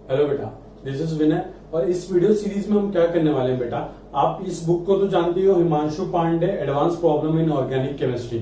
Hello बेटा, this is विनय। और इस वीडियो सीरीज में हम क्या करने वाले हैं बेटा, आप इस बुक को तो जानते हो, Himanshu Pandey advance problem in organic chemistry,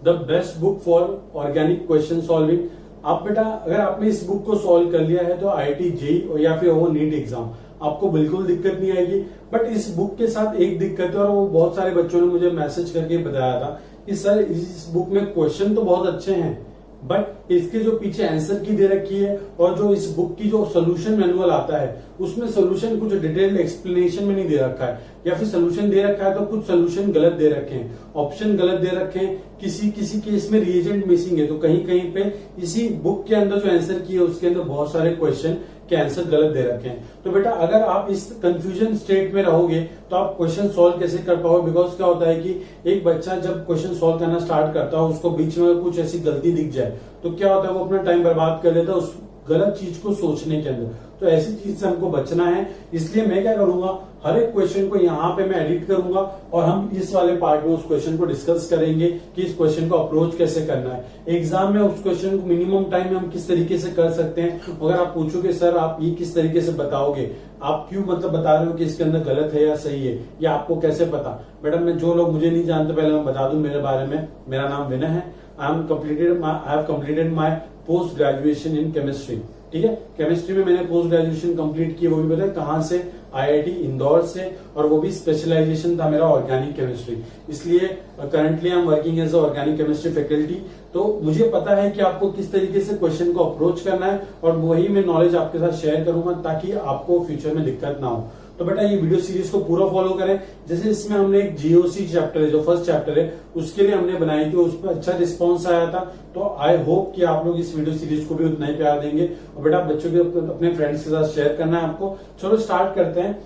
the best book for organic question solving. आप बेटा अगर आपने इस बुक को सॉल्व कर लिया है तो IIT JEE या फिर वो नीट एग्जाम आपको बिल्कुल दिक्कत नहीं आएगी। बट इस बुक के साथ एक दिक्कत है और वो बहुत सारे बच्चों ने मुझे मैसेज करके बताया था कि सर इस बुक में क्वेश्चन तो बहुत अच्छे हैं बट इसके जो पीछे आंसर की दे रखी है और जो इस बुक की जो सोल्यूशन मैनुअल आता है उसमें सोल्यूशन कुछ डिटेल्ड एक्सप्लेनेशन में नहीं दे रखा है, या फिर सोल्यूशन दे रखा है तो कुछ सोल्यूशन गलत दे रखे हैं, ऑप्शन गलत दे रखे हैं, किसी किसी केस में रिएजेंट मिसिंग है, तो कहीं कहीं पे इसी बुक के अंदर जो आंसर की है उसके अंदर बहुत सारे क्वेश्चन के आंसर गलत दे रखे हैं। तो बेटा अगर आप इस कंफ्यूजन स्टेट में रहोगे तो आप क्वेश्चन सॉल्व कैसे कर पाओगे? बिकॉज क्या होता है कि एक बच्चा जब क्वेश्चन सॉल्व करना स्टार्ट करता है उसको बीच में कुछ ऐसी गलती दिख जाए तो क्या होता है, वो अपना टाइम बर्बाद कर देता है उस गलत चीज को सोचने के अंदर। तो ऐसी चीज से हमको बचना है, इसलिए मैं क्या करूंगा, हर एक क्वेश्चन को यहाँ पे मैं एडिट करूंगा और हम इस वाले पार्ट में उस क्वेश्चन को डिस्कस करेंगे कि इस क्वेश्चन को अप्रोच कैसे करना है। एग्जाम में उस क्वेश्चन को मिनिमम टाइम में हम किस तरीके से कर सकते हैं। अगर आप पूछोगे सर आप ये किस तरीके से बताओगे, आप क्यों मतलब बता रहे हो कि इसके अंदर गलत है या सही है, या आपको कैसे पता? बेटा मैं जो लोग मुझे नहीं जानते पहले मैं बता दूं मेरे बारे में। मेरा नाम विनय है। I have completed my post graduation in chemistry. ठीक है, केमिस्ट्री में मैंने पोस्ट ग्रेजुएशन कंप्लीट की, वो भी पता है कहां से? IIT इंदौर से, और वो भी स्पेशलाइजेशन था मेरा ऑर्गेनिक केमिस्ट्री। इसलिए currently I am working as organic chemistry faculty. तो मुझे पता है कि आपको किस तरीके से क्वेश्चन को अप्रोच करना है और वही मैं नॉलेज आपके साथ शेयर करूंगा ताकि आपको फ्यूचर में दिक्कत ना हो। तो बेटा ये वीडियो सीरीज को पूरा फॉलो करें। जैसे इसमें हमने एक GOC चैप्टर है, जो फर्स्ट चैप्टर है उसके लिए हमने बनाई थी, उस पर अच्छा रिस्पॉन्स आया था। तो आई होप कि आप लोग इस वीडियो सीरीज को भी उतना ही प्यार देंगे और बेटा बच्चों के अपने फ्रेंड्स के साथ शेयर करना है आपको। चलो स्टार्ट करते हैं।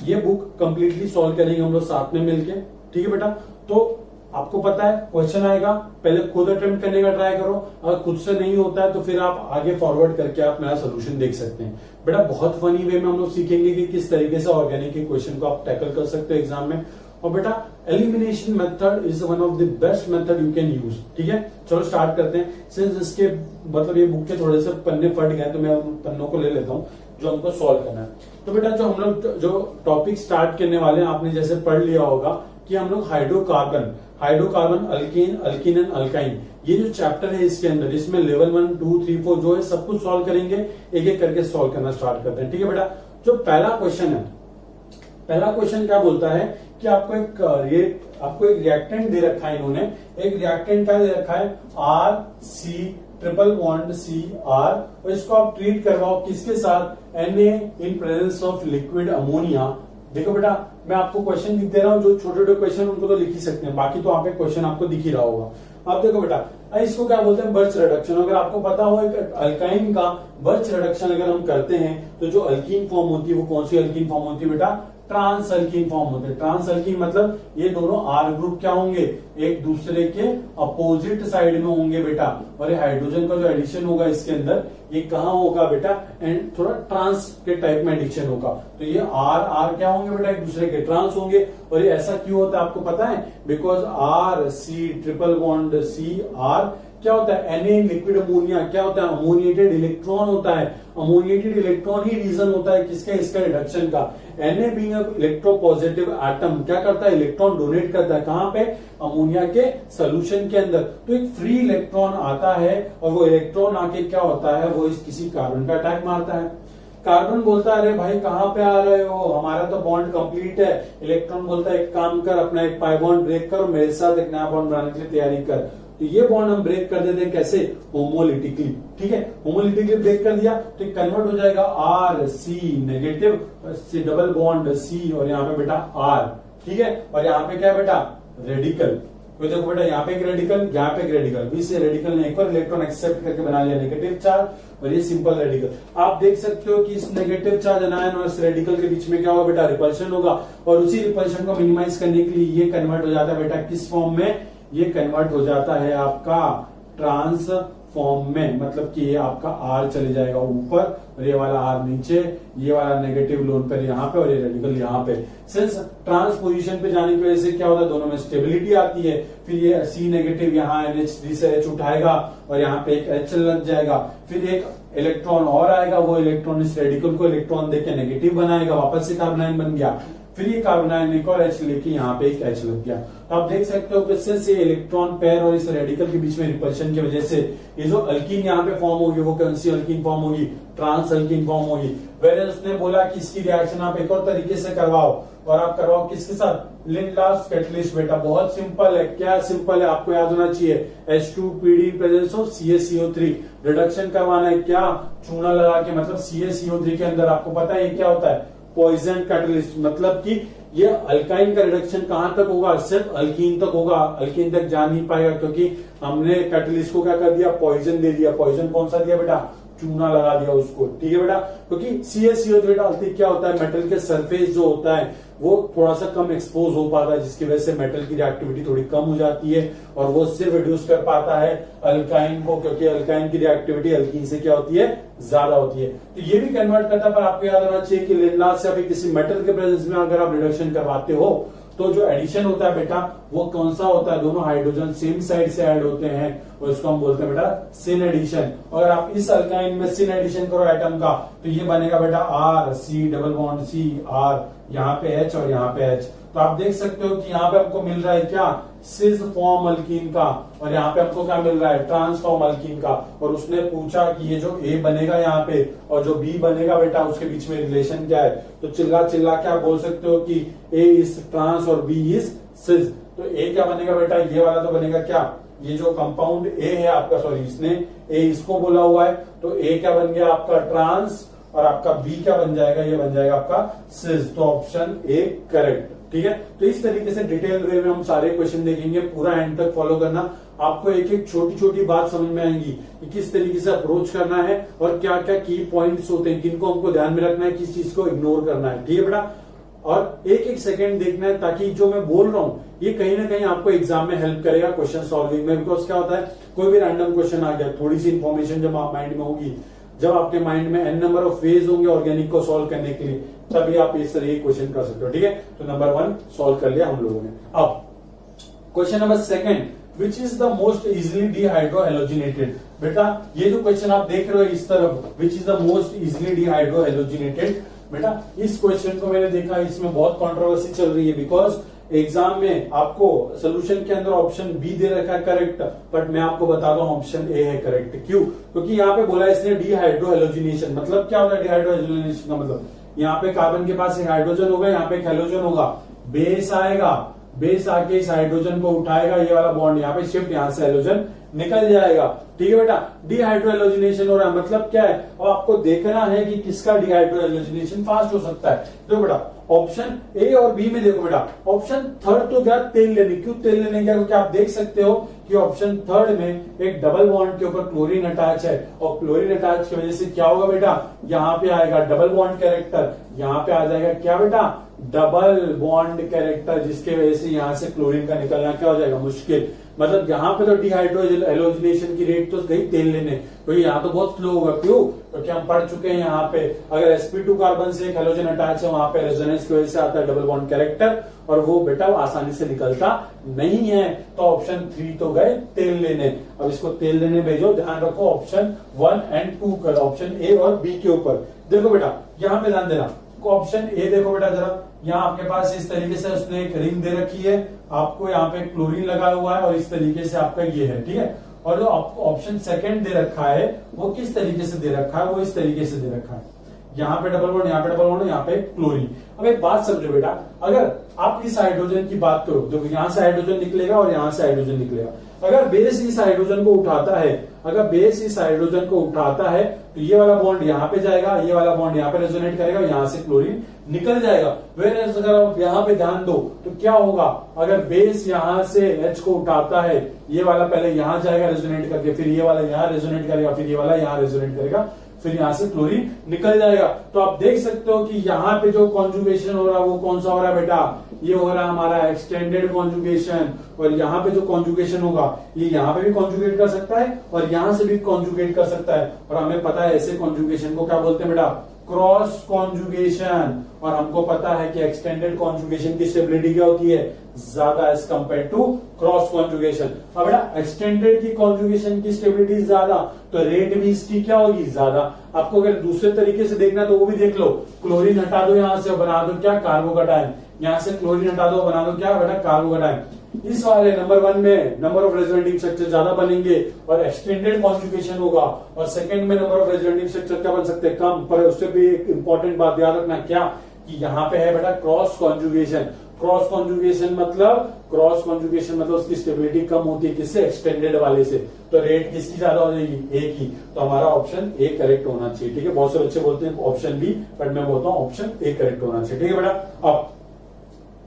ये बुक कंप्लीटली सॉल्व करेंगे हम लोग साथ में मिलकर। ठीक है बेटा, तो आपको पता है क्वेश्चन आएगा, पहले खुद अटेम्प्ट करने का ट्राई करो। अगर खुद से नहीं होता है तो फिर आप आगे फॉरवर्ड करके आप मेरा सोल्यूशन देख सकते हैं। बेटा बहुत फनी वे में हम लोग सीखेंगे कि किस तरीके से ऑर्गेनिक के क्वेश्चन को आप टैकल कर सकते हो एग्जाम में। और बेटा elimination method is one of the best method you can use. ठीक है, चलो स्टार्ट करते हैं। सिंस इसके मतलब ये बुक के थोड़े से पन्ने फट गए तो मैं उन पन्नों को ले लेता हूँ जो हमको सॉल्व करना है। तो बेटा जो हम लोग जो टॉपिक स्टार्ट करने वाले हैं, आपने जैसे पढ़ लिया होगा कि हम लोग hydrocarbon, alkyne, alkyne and alkyne, ये जो चैप्टर है इसके अंदर, इसमें लेवल 1, 2, 3, 4 जो है सब कुछ सॉल्व करेंगे। एक एक करके सॉल्व करना स्टार्ट करते हैं। ठीक है बेटा, जो पहला क्वेश्चन है, पहला क्वेश्चन क्या बोलता है कि आपको एक रिएक्टेंट दे रखा है इन्होंने। एक रिएक्टेंट क्या दे रखा है? RC ट्रिपल बॉन्ड CR, और इसको आप ट्रीट करवाओ किसके साथ? Na in presence of liquid ammonia. देखो बेटा मैं आपको क्वेश्चन लिख दे रहा हूँ, जो छोटे छोटे क्वेश्चन उनको तो लिख ही सकते हैं, बाकी तो आप एक क्वेश्चन आपको दिख ही रहा होगा। आप देखो बेटा इसको क्या बोलते हैं? Birch reduction. अगर आपको पता हो एक अल्काइन का बर्च रिडक्शन अगर हम करते हैं तो जो अल्कीन फॉर्म होती है वो कौन सी अल्कीन फॉर्म होती है बेटा? ट्रांस अल्कीन फॉर्म होते हैं। ट्रांस अल्कीन मतलब ये दोनों R ग्रुप क्या होंगे? एक दूसरे के अपोजिट साइड में होंगे बेटा। और ये हाइड्रोजन का जो एडिशन होगा इसके अंदर ये कहाँ होगा बेटा? एंड थोड़ा ट्रांस के टाइप में एडिशन होगा। तो ये R क्या होंगे बेटा? एक दूसरे के ट्रांस होंगे। और ये ऐसा क्यों होता है आपको पता है? Because RC triple bond CR क्या होता है? Na लिक्विड अमोनिया क्या होता है? अमोनिएटेड इलेक्ट्रॉन होता है। अमोनिएटेड इलेक्ट्रॉन ही रीजन होता है किसका? इसका रिडक्शन का। Na बीइंग इलेक्ट्रोपॉजिटिव एटम क्या करता है? इलेक्ट्रॉन डोनेट करता है कहां पे? अमोनिया के सोल्यूशन के अंदर। तो एक फ्री इलेक्ट्रॉन आता है और वो इलेक्ट्रॉन आके क्या होता है? वो किसी कार्बन पे अटैक मारता है। कार्बन बोलता है अरे भाई कहां पे आ रहे हो, हमारा तो बॉन्ड कंप्लीट है। इलेक्ट्रॉन बोलता है एक काम कर, अपना एक पाई बॉन्ड ब्रेक कर, मेरे साथ एक नया बॉन्ड बनाने के लिए तैयारी कर। तो ये बॉन्ड हम ब्रेक कर देते हैं कैसे? होमोलिटिकली। ठीक है, होमोलिटिकली ब्रेक कर दिया तो कन्वर्ट हो जाएगा RC नेगेटिव से डबल बॉन्ड C और यहाँ पे बेटा R। ठीक है, और यहाँ पे क्या है बेटा? रेडिकल। तो देखो बेटा यहाँ पे एक रेडिकल, यहाँ पे एक रेडिकल, बीच से रेडिकल ने एक और इलेक्ट्रॉन एक्सेप्ट करके बना लिया नेगेटिव चार्ज और ये सिंपल रेडिकल। आप देख सकते हो कि इस नेगेटिव चार्ज अनायन और इस रेडिकल के बीच में क्या होगा बेटा? रिपल्शन होगा। और उसी रिपल्शन को मिनिमाइज करने के लिए ये कन्वर्ट हो जाता है बेटा किस फॉर्म में? ये कन्वर्ट हो जाता है आपका ट्रांस फॉर्म में, मतलब कि ये आपका R चले जाएगा ऊपर और ये वाला R नीचे, ये वाला नेगेटिव लोन पर यहाँ पे और ये रेडिकल यहाँ पे। सिंस ट्रांस पोजीशन पे जाने की वजह से क्या होता है? दोनों में स्टेबिलिटी आती है। फिर ये C नेगेटिव यहाँ NH3 से H उठाएगा और यहाँ पे एक H लग जाएगा। फिर एक इलेक्ट्रॉन और आएगा, वो इलेक्ट्रॉन इस रेडिकल को इलेक्ट्रॉन देके नेगेटिव बनाएगा, वापस से कार्बन आयन बन गया, फिर ये कार्बन आयन एक और H लेके यहाँ पे एक H लग गया। तो आप देख सकते हो कि से इलेक्ट्रॉन पेयर और इस रेडिकल के बीच में रिपल्शन की वजह से ये जो अल्कीन यहाँ पे फॉर्म होगी वो कौन सी अल्कीन फॉर्म होगी, ट्रांस अल्कीन फॉर्म होगी। वेयर उसने बोला कि इसकी रिएक्शन आप एक और तरीके से करवाओ, और आप करवाओ किसके साथ, लिंडलास कैटलिस्ट। बेटा बहुत सिंपल है, क्या सिंपल है, आपको याद होना चाहिए H2PD presence of CaCO3 reduction करवाना है, क्या चूना लगा के, मतलब CaCO3 के अंदर आपको पता है ये क्या होता है, पॉइजन कैटलिस्ट। मतलब कि ये अल्काइन का रिडक्शन कहां तक होगा, सिर्फ अल्कीन तक होगा, अल्कीन तक जा नहीं पाएगा, क्योंकि हमने कैटलिस्ट को क्या कर दिया, पॉइजन दे दिया। पॉइजन कौन सा दिया बेटा, चूना लगा दिया उसको, ठीक है बेटा। क्योंकि CaCO3 डालते क्या होता है, मेटल के सरफेस जो होता है वो थोड़ा सा कम एक्सपोज हो पाता है, जिसकी वजह से मेटल की रिएक्टिविटी थोड़ी कम हो जाती है, और वो सिर्फ रिड्यूस कर पाता है अल्काइन को, क्योंकि अल्काइन की रिएक्टिविटी अल्कीन से क्या होती है, ज्यादा होती है। तो ये भी कन्वर्ट करता है, पर आपको याद होना चाहिए कि लिंडलास या फिर किसी मेटल के प्रेजेंस में अगर आप रिडक्शन करवाते हो तो जो एडिशन होता है बेटा वो कौन सा होता है, दोनों हाइड्रोजन सेम साइड से ऐड होते हैं, और इसको हम बोलते हैं बेटा सिन एडिशन। अगर आप इस अल्काइन में सिन एडिशन करो एटम का, तो ये बनेगा बेटा R, C double bond C, R, यहाँ पे H और यहाँ पे H। तो आप देख सकते हो कि यहाँ पे हमको मिल रहा है क्या, सिस फॉर्म अल्कीन का, और यहाँ पे हमको क्या मिल रहा है, ट्रांसफॉर्म अल्कीन का। और उसने पूछा कि ये जो A बनेगा यहाँ पे और जो B बनेगा बेटा उसके बीच में रिलेशन क्या है, तो चिल्ला चिल्ला क्या बोल सकते हो कि A इज ट्रांस और B इज सिस। तो A क्या बनेगा बेटा, ये वाला तो बनेगा क्या, ये जो कंपाउंड A है आपका, सॉरी इसने A इसको बोला हुआ है, तो A क्या बन गया आपका ट्रांस, और आपका B क्या बन जाएगा, ये बन जाएगा आपका सिस। तो ऑप्शन A करेक्ट, ठीक है। तो इस तरीके से डिटेल वे में हम सारे क्वेश्चन देखेंगे, पूरा एंड तक फॉलो करना, आपको एक एक छोटी छोटी बात समझ में आएंगी कि किस तरीके से अप्रोच करना है और क्या क्या की पॉइंट्स होते हैं, किनको हमको ध्यान में रखना है, किस चीज को इग्नोर करना है, ठीक है बेटा। और एक एक सेकंड देखना है, ताकि जो मैं बोल रहा हूं ये कहीं ना कहीं आपको एग्जाम में हेल्प करेगा क्वेश्चन सॉल्विंग में। बिकॉज क्या होता है, कोई भी रैंडम क्वेश्चन आ गया, थोड़ी सी इंफॉर्मेशन जब आप माइंड में होगी, जब आपके माइंड में n नंबर ऑफ वेज होंगे ऑर्गेनिक को सॉल्व करने के लिए, तभी आप इस तरह के क्वेश्चन कर सकते हो, ठीक है। तो नंबर 1 सॉल्व कर लिया हम लोगों ने। अब question number 2, which is the most easily dehydrohalogenated. बेटा ये जो क्वेश्चन आप देख रहे हो इस तरफ, which is the most easily dehydrohalogenated, बेटा इस क्वेश्चन को मैंने देखा, इसमें बहुत कंट्रोवर्सी चल रही है, बिकॉज एग्जाम में आपको सोल्यूशन के अंदर ऑप्शन बी दे रखा है करेक्ट, बट मैं आपको बता दूं ऑप्शन ए है करेक्ट। क्यों, क्योंकि यहाँ पे बोला इसने डिहाइड्रोहेलोजिनेशन। मतलब क्या होता है डिहाइड्रोहेलोजिनेशन का मतलब, यहाँ पे कार्बन के पास एक हाइड्रोजन होगा, यहाँ पे एक हेलोजन होगा, बेस आएगा, बेस आके इस हाइड्रोजन को उठाएगा, ये वाला बॉन्ड यहाँ पे शिफ्ट, यहाँ से हेलोजन निकल जाएगा, ठीक है बेटा। डिहाइड्रोहेलोजिनेशन हो रहा है, मतलब क्या है, अब आपको देखना है कि किसका डिहाइड्रोहेलोजिनेशन फास्ट हो सकता है। देखो बेटा ऑप्शन ए और बी में देखो बेटा, ऑप्शन थर्ड तो गया तेल लेने। क्यों तेल लेने गया, क्योंकि आप देख सकते हो कि ऑप्शन थर्ड में एक डबल बॉन्ड के ऊपर क्लोरीन अटैच है, और क्लोरीन अटैच की वजह से क्या होगा बेटा, यहाँ पे आएगा डबल बॉन्ड कैरेक्टर, यहाँ पे आ जाएगा क्या बेटा, डबल बॉन्ड कैरेक्टर, जिसके वजह से यहाँ से क्लोरीन का निकलना क्या हो जाएगा, मुश्किल। मतलब यहाँ पे तो डिहाइड्रोहेलोजिनेशन की रेट तो गई तेल लेने, तो यहाँ तो बहुत स्लो होगा। क्यों, क्योंकि हम पढ़ चुके हैं यहाँ पे अगर sp2 कार्बन से एक हेलोजन अटैच है, वहां पे रेजोनेंस की वजह से आता है डबल बॉन्ड कैरेक्टर, और वो बेटा आसानी से निकलता नहीं है। तो ऑप्शन 3 तो गए तेल लेने। अब इसको तेल लेने भेजो, ध्यान रखो ऑप्शन 1 और 2 कर, ऑप्शन ए और बी के ऊपर। देखो बेटा यहाँ पे ध्यान देना, ऑप्शन ए देखो बेटा जरा, यहाँ आपके पास इस तरीके से उसने एक रिंग दे रखी है, आपको यहाँ पे क्लोरीन लगा हुआ है, और इस तरीके से आपका ये है, ठीक है। और जो आपको ऑप्शन सेकंड दे रखा है वो किस तरीके से दे रखा है, वो इस तरीके से दे रखा है, यहाँ पे डबल बॉन्ड, यहाँ पे डबल बॉन्ड, यहाँ पे क्लोरीन। अब एक बात समझो बेटा, अगर आप इस हाइड्रोजन की बात करो, देखो यहाँ से हाइड्रोजन निकलेगा और यहाँ से हाइड्रोजन निकलेगा, अगर बेस इस हाइड्रोजन को उठाता है, अगर बेस इस हाइड्रोजन को उठाता है, तो ये वाला बॉन्ड यहाँ पे जाएगा, ये वाला बॉन्ड यहाँ पे रेजोनेट करेगा, यहाँ से क्लोरीन निकल जाएगा। वेयर अगर आप यहाँ पे ध्यान दो तो क्या होगा, अगर बेस यहाँ से H को उठाता है, ये वाला पहले यहाँ जाएगा रेजोनेट करके, फिर ये वाला यहाँ रेजोनेट करेगा, फिर ये वाला यहाँ रेजोनेट करेगा, फिर यहाँ से क्लोरीन निकल जाएगा। तो आप देख सकते हो कि यहाँ पे जो कॉन्जुगेशन हो रहा है वो कौन सा हो रहा है बेटा, ये हो रहा है हमारा एक्सटेंडेड कॉन्जुगेशन। और यहाँ पे जो कॉन्जुगेशन होगा ये यहाँ पे भी कॉन्जुगेट कर सकता है और यहाँ से भी कॉन्जुगेट कर सकता है, और हमें पता है ऐसे कॉन्जुगेशन को क्या बोलते हैं बेटा, क्रॉस कॉन्जुगेशन, और हमको पता है कि एक्सटेंडेड कॉन्जुगेशन की स्टेबिलिटी क्या होती है, ज्यादा as compare to cross conjugation. अब बेटा एक्सटेंडेड की कॉन्जुगेशन की स्टेबिलिटी ज्यादा, तो रेट भी इसकी क्या होगी, ज्यादा। आपको अगर दूसरे तरीके से देखना तो वो भी देख लो, क्लोरीन हटा दो यहां से, बना दो क्या, कार्बोकैटायन। यहां से क्लोरीन हटा दो, बना दो क्या बेटा, कार्बोकैटायन। इस वाले नंबर 1 में नंबर ऑफ रेजोनेटिंग स्ट्रक्चर ज्यादा बनेंगे और एक्सटेंडेड कॉन्जुगेशन होगा, और सेकंड में नंबर ऑफ रेजोनेटिंग स्ट्रक्चर क्या बन सकते हैं, कम। पर उससे भी एक इंपॉर्टेंट बात याद रखना, क्या कि यहाँ पे है बेटा क्रॉस कॉन्जुगेशन। क्रॉस कॉन्जुगेशन मतलब उसकी स्टेबिलिटी कम होती है, किससे, एक्सटेंडेड वाले से। तो रेट किसकी ज्यादा हो जाएगी, ए की। तो हमारा ऑप्शन ए करेक्ट होना चाहिए, ठीक है। बहुत से बच्चे बोलते हैं ऑप्शन बी, बट मैं बोलता हूँ ऑप्शन ए करेक्ट होना चाहिए, ठीक है बेटा। अब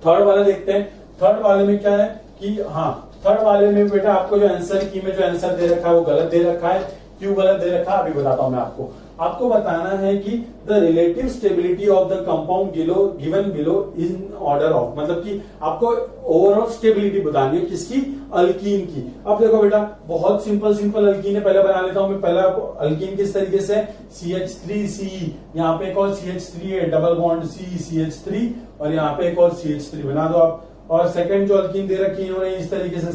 थर्ड वाला देखते हैं। थर्ड वाले में क्या है कि हाँ, थर्ड वाले में बेटा आपको जो आंसर की में जो आंसर दे रखा है वो गलत दे रखा है। क्यों गलत दे रखा है अभी बताता हूं मैं आपको बताना है कि the relative stability of the compound given below in order of, मतलब कि आपको ओवरऑल स्टेबिलिटी बतानी है किसकी, अल्कीन की। अब देखो बेटा बहुत सिंपल अल्कीन है, पहले बना लेता हूं मैं। पहला अल्कीन किस तरीके से, CH3CE, यहाँ पे एक और CH3 है, डबल बॉन्ड CH3, और यहाँ पे एक और CH3 बना दो आप। और सेकंड जो अल्कीन दे रखी है इन्होंने इस तरीके से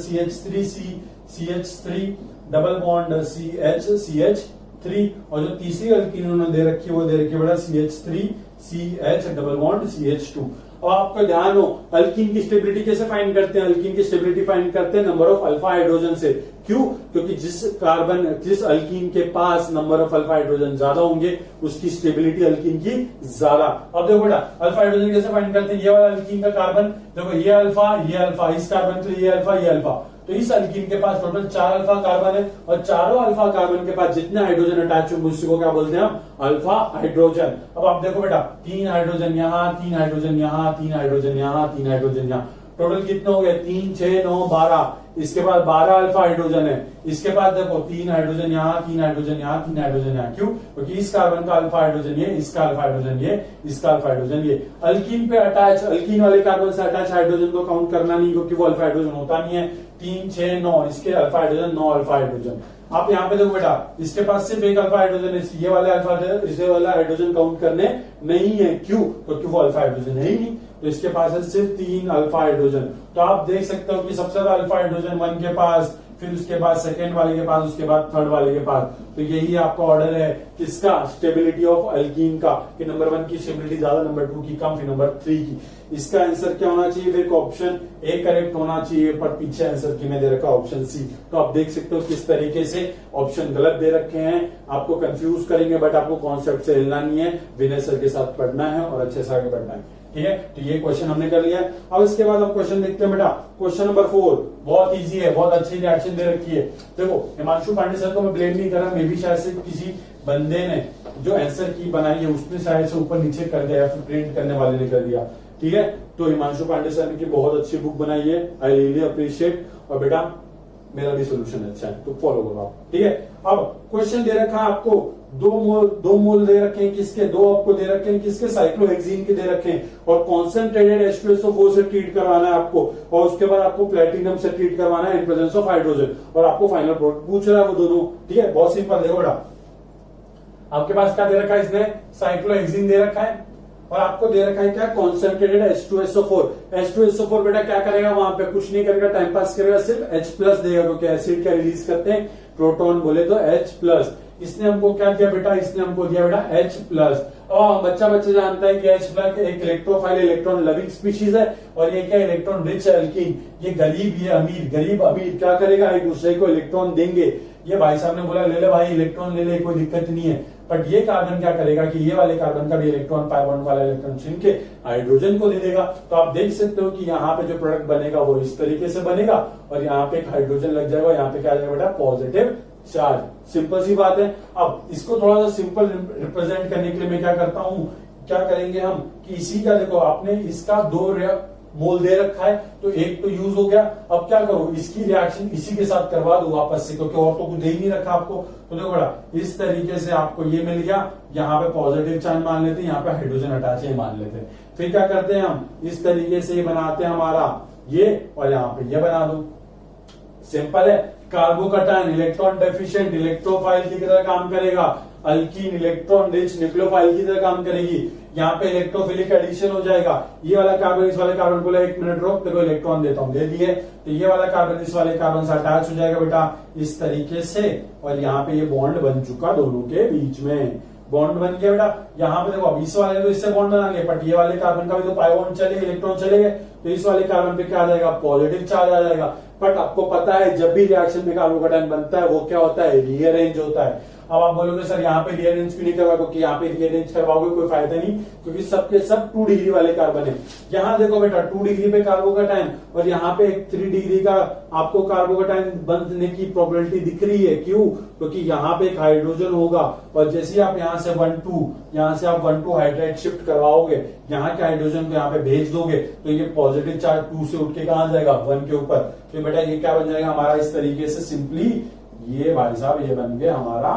CH3 डबल बॉन्ड CH3, और जो तीसरी अल्कीन उन्होंने दे रखी है वो दे रखी है बेटा CH3CH डबल बॉन्ड CH2। अब आपका ध्यान हो, अल्कीन की स्टेबिलिटी कैसे फाइंड करते हैं, अल्कीन की स्टेबिलिटी फाइंड करते हैं नंबर ऑफ अल्फा हाइड्रोजन से। क्यों, क्योंकि जिस अल्कीन के पास नंबर ऑफ अल्फा हाइड्रोजन ज्यादा होंगे उसकी स्टेबिलिटी अल्कीन की ज्यादा। अब देखो बेटा अल्फा हाइड्रोजन कैसे फाइंड करते हैं, ये वाला अल्कीन का कार्बन देखो, ये अल्फा, इस कार्बन तो ये अल्फा, तो इस अल्कीन के पास टोटल 4 अल्फा कार्बन है, और चारों अल्फा कार्बन के पास जितने हाइड्रोजन अटैच होंगे उसी को क्या बोलते हैं हम, अल्फा हाइड्रोजन। अब आप देखो बेटा 3 हाइड्रोजन यहाँ, 3 हाइड्रोजन यहाँ, 3 हाइड्रोजन यहाँ, 3 हाइड्रोजन यहाँ, टोटल कितने हो गए, 3 6 9 12। इसके बाद 12 अल्फा हाइड्रोजन है, इसके बाद देखो 3 हाइड्रोजन यहाँ, 3 हाइड्रोजन यहाँ, 3 हाइड्रोजन यहाँ। क्यों, क्योंकि इस कार्बन का अल्फा हाइड्रोजन ये, इसका अल्फा हाइड्रोजन ये, इसका अल्फा हाइड्रोजन ये। अल्कीन पे अटैच, अल्कीन वाले कार्बन से अटैच हाइड्रोजन को काउंट करना नहीं, क्योंकि वो अल्फा हाइड्रोजन होता नहीं है। 3 6 9, इसके अल्फा हाइड्रोजन 9 अल्फा हाइड्रोजन। आप यहाँ पे देखो बेटा इसके पास सिर्फ एक अल्फा हाइड्रोजन है, ये वाले अल्फा इसे वाला हाइड्रोजन काउंट करने नहीं है। क्यों, क्योंकि वो अल्फा हाइड्रोजन है ही नहीं, तो इसके पास है सिर्फ 3 अल्फा हाइड्रोजन। तो आप देख सकते हो कि सबसे ज्यादा अल्फा हाइड्रोजन 1 के पास, फिर उसके बाद सेकंड वाले के पास, उसके बाद थर्ड वाले के पास। तो यही आपका ऑर्डर है किसका, स्टेबिलिटी ऑफ अल्कीन का, कि नंबर 1 की स्टेबिलिटी ज्यादा, नंबर 2 की कम, फिर नंबर 3 की। इसका आंसर क्या होना चाहिए, फिर ऑप्शन ए करेक्ट होना चाहिए, पर पीछे आंसर की में दे रखा ऑप्शन सी। तो आप देख सकते हो किस तरीके से ऑप्शन गलत दे रखे हैं, आपको कंफ्यूज करेंगे, बट आपको कॉन्सेप्ट से हिलना नहीं है, विनय सर के साथ पढ़ना है और अच्छे से आगे बढ़ना है, ठीक है। तो ये क्वेश्चन हमने कर लिया। अब इसके बाद हम क्वेश्चन देखते हैं बेटा, क्वेश्चन नंबर 4 बहुत इजी है, बहुत अच्छी रिएक्शन दे रखी है। देखो हिमांशु पांडे सर को मैं ब्लेम नहीं कर रहा, मे भी शायद से किसी बंदे ने जो आंसर की बनाई है उसने शायद से ऊपर नीचे कर दिया, फिर प्रिंट करने वाले ने कर दिया, ठीक है। तो हिमांशु पांडे सर ने की बहुत अच्छी बुक बनाई है, आई रियली अप्रिशिएट। और बेटा मेरा भी सोल्यूशन अच्छा है, तो फॉलो करो आप, ठीक है। अब क्वेश्चन दे रखा है आपको, दो मोल दे रखे हैं किसके, दो आपको दे रखे हैं किसके, साइक्लोहेक्सीन के दे रखे हैं, और कॉन्सेंट्रेटेड H2SO4 से ट्रीट करवाना है आपको, और उसके बाद आपको प्लेटिनम से ट्रीट करवाना है इन प्रेजेंस ऑफ हाइड्रोजन, और आपको फाइनल प्रोडक्ट पूछ रहा है वो दोनों, ठीक है। बहुत सिंपल, देखो बेटा आपके पास क्या दे रखा है, इसने साइक्लोहेक्सीन दे रखा है, और आपको दे रखा है क्या, कॉन्सेंट्रेटेड H2SO4। H2SO4 बेटा क्या करेगा, वहां पे कुछ नहीं करेगा, टाइम पास करेगा, सिर्फ H+ देगा, क्योंकि एसिड क्या रिलीज करते हैं, प्रोटॉन बोले तो H+। इसने हमको क्या दिया बेटा, इसने हमको दिया बेटा H+। और बच्चा जानता है कि H+ एक इलेक्ट्रोफाइल इलेक्ट्रॉन लविंग स्पीशीज है, और ये क्या इलेक्ट्रॉन रिच है अल्कीन। ये गरीब, ये अमीर, गरीब अमीर क्या करेगा, एक दूसरे को इलेक्ट्रॉन देंगे। ये भाई साहब ने बोला ले ले भाई इलेक्ट्रॉन ले ले, कोई दिक्कत नहीं है, बट ये कार्बन क्या करेगा कि ये वाले कार्बन का भी इलेक्ट्रॉन पाई बॉन्ड वाला इलेक्ट्रॉन छीन के हाइड्रोजन को दे देगा। तो आप देख सकते हो कि यहाँ पे जो प्रोडक्ट बनेगा वो इस तरीके से बनेगा, और यहाँ पे एक हाइड्रोजन लग जाएगा, यहाँ पे क्या आ जाएगा बेटा, पॉजिटिव चार्ज। सिंपल सी बात है। अब इसको थोड़ा सा सिंपल रिप्रेजेंट करने के लिए मैं क्या करता हूं, क्या करेंगे हम कि इसी का देखो आपने इसका 2 मोल दे रखा है, तो एक तो यूज हो गया। अब क्या करो, इसकी रिएक्शन इसी के साथ करवा दो वापस से, क्योंकि और तो कुछ दे ही नहीं रखा आपको। तो देखो बड़ा इस तरीके से आपको ये मिल गया, यहाँ पे पॉजिटिव चार्ज मान लेते हैं, यहाँ पे हाइड्रोजन अटैच है मान लेते हैं। फिर क्या करते हैं हम, इस तरीके से ये बनाते हैं हमारा ये, और यहाँ पे ये बना दो, सिंपल है। कार्बोकैटायन इलेक्ट्रॉन डेफिशिएंट इलेक्ट्रोफाइल की तरह काम करेगा, अल्कीन इलेक्ट्रॉन रिच न्यूक्लियोफाइल की तरह काम करेगी। यहाँ पे इलेक्ट्रोफिलिक एडिशन हो जाएगा। ये वाला कार्बन इस वाले कार्बन को एक मिनट रोक, तेरे को इलेक्ट्रॉन देता हूँ, दे दिए। तो ये वाला कार्बन इस वाले कार्बन से अटैच हो जाएगा बेटा इस तरीके से, और यहाँ पे ये बॉन्ड बन चुका दोनों के बीच में, बॉन्ड बन गया बेटा। यहाँ पे देखो अब इस वाले तो इससे बॉन्ड बनाएंगे, बट ये वाले कार्बन का भी तो पाई बॉन्ड चलेगा, इलेक्ट्रॉन चलेंगे, तो इस वाले कार्बन पे क्या आ जाएगा, पॉजिटिव चार्ज आ जाएगा। बट आपको पता है जब भी रिएक्शन में कार्बोकेटायन बनता है वो क्या होता है, रीअरेंज होता है। अब आप बोलोगे सर यहाँ पे रीअरेंज क्यों नहीं करवा, क्योंकि यहाँ पे रीअरेंज करवाओगे कोई फायदा नहीं, क्योंकि सबके सब 2 डिग्री वाले कार्बन है। यहाँ देखो बेटा 2 डिग्री पे कार्बोकेटायन और यहाँ पे एक 3 डिग्री का आपको कार्बोकेटायन बनने की प्रोबेबिलिटी दिख रही है। क्यों? क्योंकि यहाँ पे एक हाइड्रोजन होगा, और जैसे आप यहाँ से 1-2 यहाँ से आप 1-2 हाइड्राइड शिफ्ट करवाओगे, यहाँ के हाइड्रोजन को यहाँ पे भेज दोगे, तो ये पॉजिटिव चार्ज 2 से उठ के कहाँ जाएगा, 1 के ऊपर। तो बेटा ये क्या बन जाएगा हमारा इस तरीके से, सिंपली ये भाई साहब ये बन गया हमारा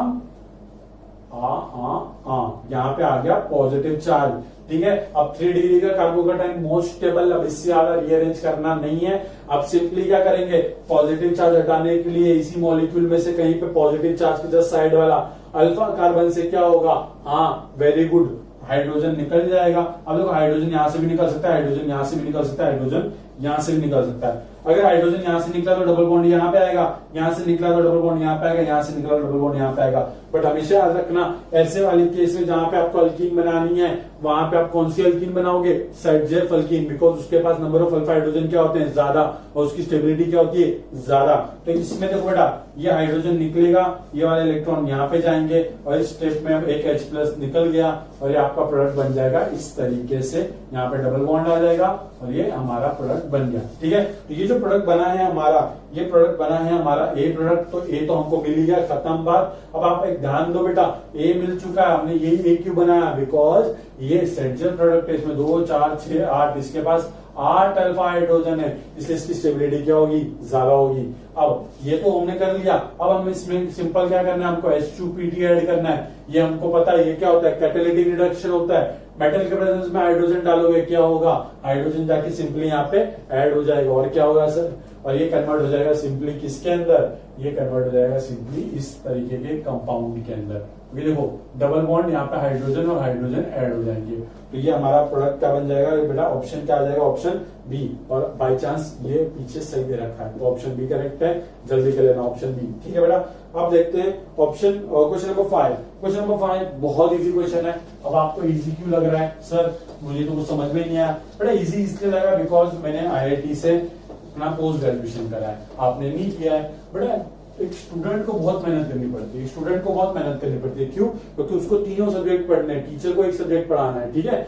यहाँ पे आ गया पॉजिटिव चार्ज। ठीक है, अब 3 डिग्री का कार्बोकेटायन मोस्ट स्टेबल, अब इससे ज्यादा रीअरेंज करना नहीं है। अब सिंपली क्या करेंगे, पॉजिटिव चार्ज हटाने के लिए इसी मॉलिक्यूल में से कहीं पे पॉजिटिव चार्ज के जस्ट साइड वाला अल्फा कार्बन से क्या होगा, हाँ वेरी गुड, हाइड्रोजन निकल जाएगा। अब देखो हाइड्रोजन यहां से भी निकल सकता है, हाइड्रोजन यहां से भी निकल सकता है, हाइड्रोजन यहां से भी निकल सकता है। अगर हाइड्रोजन यहां से निकला तो डबल बॉन्ड यहां पे आएगा, यहां से निकला तो डबल बॉन्ड यहां पे आएगा, यहां से निकला तो डबल बॉन्ड यहां पे आएगा। बट हमेशा याद रखना ऐसे वाले केस में जहां पे आपको अल्कीन बनानी है, वहां पे आप कौन सी अल्कीन बनाओगे, सेडजेफ अल्कीन, बिकॉज उसके पास नंबर ऑफ अल्फा हाइड्रोजन क्या होते हैं, ज्यादा, और उसकी स्टेबिलिटी क्या होती है, ज्यादा। तो इसमें देखो बेटा ये हाइड्रोजन निकलेगा, ये वाले इलेक्ट्रॉन यहाँ पे जाएंगे, और इस स्टेप में अब एक H+ निकल गया, और ये आपका प्रोडक्ट बन जाएगा इस तरीके से। यहाँ पे डबल बॉन्ड आ जाएगा और ये हमारा प्रोडक्ट बन गया। ठीक है, तो ये जो प्रोडक्ट बना है हमारा, ये प्रोडक्ट बना है हमारा ए प्रोडक्ट, तो ए तो हमको मिल गया, खत्म बात। अब आप एक ध्यान दो बेटा, ए मिल चुका है, हमने यही ए क्यों बनाया, बिकॉज ये सेडजेफ प्रोडक्ट है, इसमें 2, 4, 6, 8, इसके पास 8 अल्फा हाइड्रोजन है, इसलिए इसकी स्टेबिलिटी क्या होगी, ज्यादा होगी। अब ये तो हमने कर लिया, अब हम इसमें सिंपल क्या करना है, हमको H2PT ऐड करना है। ये हमको पता है ये क्या होता है, कैटालिटिक रिडक्शन होता है। मेटल के प्रेजेंस में हाइड्रोजन डालोगे क्या होगा, हाइड्रोजन जाके सिंपली यहाँ पे ऐड हो जाएगा, और क्या होगा सर, और ये कन्वर्ट हो जाएगा सिंपली किसके अंदर, ये कन्वर्ट हो जाएगा सिंपली इस तरीके के कंपाउंड के अंदर। ये देखो डबल बॉन्ड, यहाँ पे हाइड्रोजन और हाइड्रोजन ऐड हो जाएंगे, तो ये हमारा प्रोडक्ट क्या बन जाएगा बेटा, ऑप्शन क्या आ जाएगा, ऑप्शन बी। और बाय चांस ये पीछे सही दे रखा है, तो ऑप्शन बी करेक्ट है, जल्दी कर लेना ऑप्शन बी। ठीक है बेटा, अब देखते हैं option question number 5। Question number 5 बहुत इजी क्वेश्चन है। अब आपको इजी क्यों लग रहा है सर, मुझे तो कुछ समझ में नहीं आया। बेटा इजी इसलिए लगा बिकॉज मैंने IIT से अपना पोस्ट ग्रेजुएशन करा है, आपने नहीं किया है। बेटा एक स्टूडेंट को बहुत मेहनत करनी पड़ती है, स्टूडेंट को बहुत मेहनत करनी पड़ती है। क्यों? क्योंकि उसको तीनों सब्जेक्ट पढ़ने हैं, टीचर को एक सब्जेक्ट पढ़ाना है। ठीक है,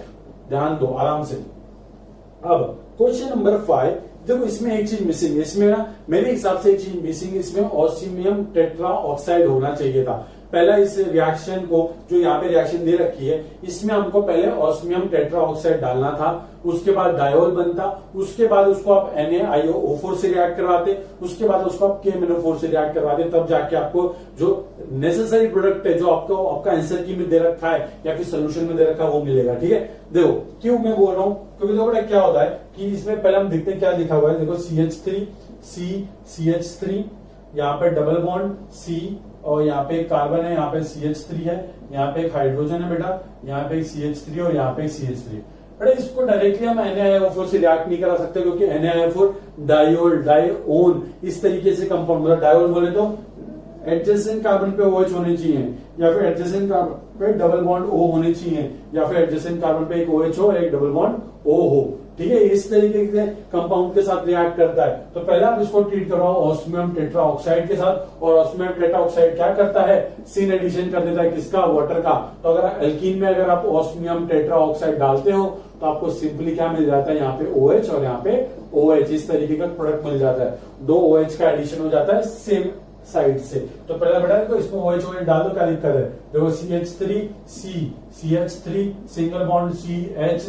ध्यान दो आराम से। अब क्वेश्चन नंबर 5 देखो, इसमें एक चीज मिसिंग है, इसमें ना मेरे हिसाब से एक चीज मिसिंग है, इसमें ऑस्मियम टेट्रा ऑक्साइड होना चाहिए था। पहला इस रिएक्शन को जो यहाँ पे रिएक्शन दे रखी है, इसमें हमको पहले ऑस्मियम टेट्रा ऑक्साइड डालना था, उसके बाद डायोल बनता, उसके बाद उसको आप NaIO4 से रिएक्ट करवाते, उसके बाद उसको आप KMnO4 से रिएक्ट करवाते, तब जाके आपको जो नेसेसरी प्रोडक्ट है, जो आपको आपका आंसर की में दे रखा है या फिर सोल्यूशन में दे रखा है, वो मिलेगा। ठीक है, देखो क्यों मैं बोल रहा हूँ, क्योंकि देखो क्या होता है कि इसमें पहले हम देखते हैं क्या लिखा हुआ है। देखो CH3 CH3, यहाँ पे डबल बॉन्ड C, और यहाँ पे एक कार्बन है, यहाँ पे CH3 है, यहाँ पे एक हाइड्रोजन है बेटा, यहाँ पे एक CH3 और यहाँ पे एक CH3। बेटा इसको डायरेक्टली हम NaIO4 से रिएक्ट नहीं करा सकते, क्योंकि NaIO4 डायोल डायोन इस तरीके से कंपाउंड, मतलब डायोल बोले तो एडजेसेंट कार्बन पे OH होने चाहिए, या फिर एडजेसेंट कार्बन पे डबल बॉन्ड O होने चाहिए, या फिर एडजेसेंट कार्बन पे एक OH हो, एक डबल बॉन्ड O हो। ठीक है, इस तरीके से कंपाउंड के साथ रिएक्ट करता है। तो पहले आप इसको ट्रीट करवाओ ऑस्मियम टेट्रा ऑक्साइड के साथ, और ऑस्मियम टेट्रा ऑक्साइड क्या करता है, सिन एडिशन कर देता है किसका, वाटर का। तो अगर एल्कीन में अगर आप ऑस्मियम टेट्रा ऑक्साइड डालते हो तो आपको सिंपली क्या मिल जाता है, यहाँ पे OH और यहाँ पे OH, इस तरीके का प्रोडक्ट मिल जाता है। 2 OH का एडिशन हो जाता है सेम साइड से। तो पहला बेटा देखो इसमें OH डाल दो, क्या दिक्कत है, देखो CH3 C, CH3 single bond CH,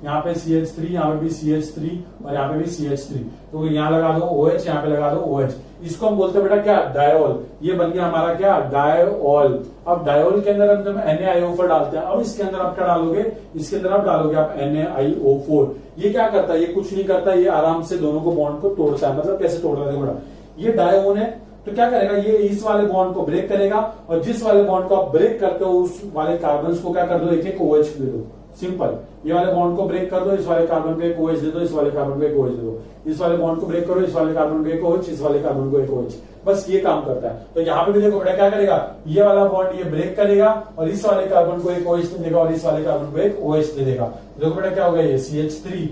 यहाँ पे CH3, यहाँ पे भी CH3 और यहाँ पे भी CH3, तो यहाँ लगा दो OH, यहाँ पे लगा दो OH। इसको हम बोलते हैं बेटा क्या, डायोल। ये बन गया हमारा क्या, डायोल। अब डायोल के अंदर हम जब NaIO4 डालते हैं, अब इसके अंदर आप क्या डालोगे, इसके अंदर आप डालोगे आप NaIO4। ये क्या करता है, ये कुछ नहीं करता, ये आराम से दोनों को बॉन्ड को तोड़ता है। मतलब कैसे तोड़ रहा है बेटा, ये डायोन है, तो क्या करेगा, ये इस वाले बॉन्ड को ब्रेक करेगा और जिस वाले बॉन्ड को आप ब्रेक करते हो उस वाले कार्बन को क्या कर दो, एक एक OH दे दो। सिंपल, ये वाले बॉन्ड को ब्रेक कर दो, इस वाले कार्बन को एक OH दे दो, इस वाले कार्बन को एक OH दे दो, इस वाले बॉन्ड को ब्रेक करो, इस वाले कार्बन को एक OH, इस वाले कार्बन को एक OH। बस ये काम करता है। तो यहाँ पे भी देखो बेटा क्या करेगा, ये वाला बॉन्ड ये ब्रेक करेगा और इस वाले कार्बन को एक OH दे देगा और इस वाले कार्बन को एक OH दे देगा। देखो बेटा क्या होगा, ये CH3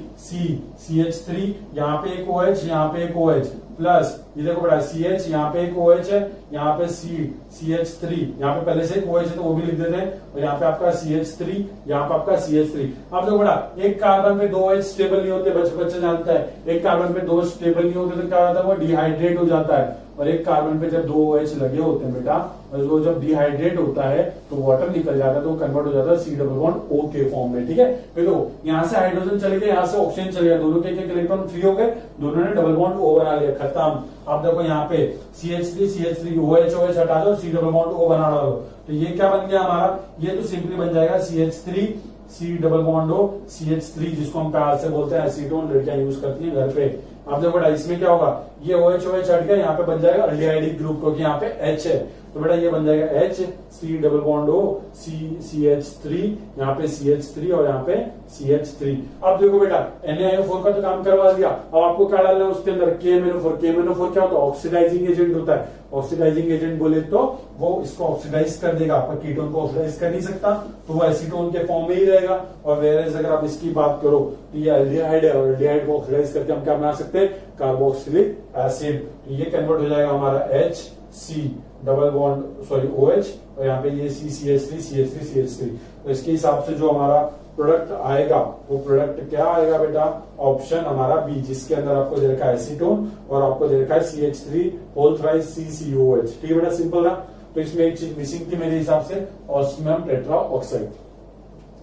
CH3, यहाँ पे एक OH, यहाँ पे एक OH प्लस ये देखो बेटा CH, यहाँ पे एक OH है, यहाँ पे CH3, यहाँ पे पहले से एक OH है तो वो भी लिख देते हैं, और यहाँ पे आपका CH3, यहाँ पे आपका CH3। अब देखो बेटा एक कार्बन पे 2 OH स्टेबल नहीं होते, बच्चा जानता है, एक कार्बन पे 2 स्टेबल नहीं होते तो क्या होता है, वो डिहाइड्रेट हो जाता है। और एक कार्बन पे जब 2 OH लगे होते हैं बेटा, और वो जब डिहाइड्रेट होता है तो वाटर निकल जाता है, तो वो कन्वर्ट हो जाता है C डबल बॉन्ड O के फॉर्म में। ठीक है, फिर देखो यहाँ से हाइड्रोजन चले गए, यहाँ से ऑक्सीजन चले गया, दोनों के एक इलेक्ट्रॉन फ्री हो गए, दोनों ने डबल बॉन्ड O बना लिया, खत्म। अब देखो यहाँ पे CH3 OH हटा दो, C डबल बॉन्ड O बना दो, तो ये क्या बन गया हमारा, ये तो सिंपली बन जाएगा CH3 C double bond O CH3, जिसको हम प्यार से बोलते हैं एसीटोन, लड़कियां यूज करती हैं घर पे। अब देखो बेटा इसमें क्या होगा, ये OH हट गया, यहाँ पे बन जाएगा अल्डिहाइडिक ग्रुप, क्योंकि यहाँ पे H है, तो बेटा ये बन जाएगा H C double bond O CH3, यहाँ पे CH3 और यहाँ पे CH3। अब देखो बेटा NaIO4 का तो काम करवा दिया, अब आपको क्या डालना है उसके अंदर, KMnO4। KMnO4 क्या होता है, ऑक्सीडाइजिंग एजेंट होता है। ऑक्सीडाइजिंग एजेंट बोले तो वो इसको ऑक्सीडाइज कर देगा, पर कीटोन को ऑक्सीडाइज कर नहीं सकता, तो वो एसीटोन के फॉर्म में ही रहेगा। और वेरेज अगर आप इसकी बात करो तो ये एल्डिहाइड है, और एल्डिहाइड को ऑक्सीडाइज करके हम क्या बना सकते हैं, कार्बोक्सिलिक एसिड। तो ये कन्वर्ट हो जाएगा हमारा HC double bond sorry OH, और यहाँ पे ये CH3 तो इसके हिसाब से जो हमारा प्रोडक्ट आएगा वो प्रोडक्ट क्या आएगा बेटा, ऑप्शन हमारा बी, जिसके अंदर आपको दे रखा है एसीटोन और आपको दे रखा है CH3 होल थ्राइस CCOH। ठीक है बेटा, सिंपल था। तो इसमें एक चीज मिसिंग थी मेरे हिसाब से, ऑस्मियम टेट्रा ऑक्साइड।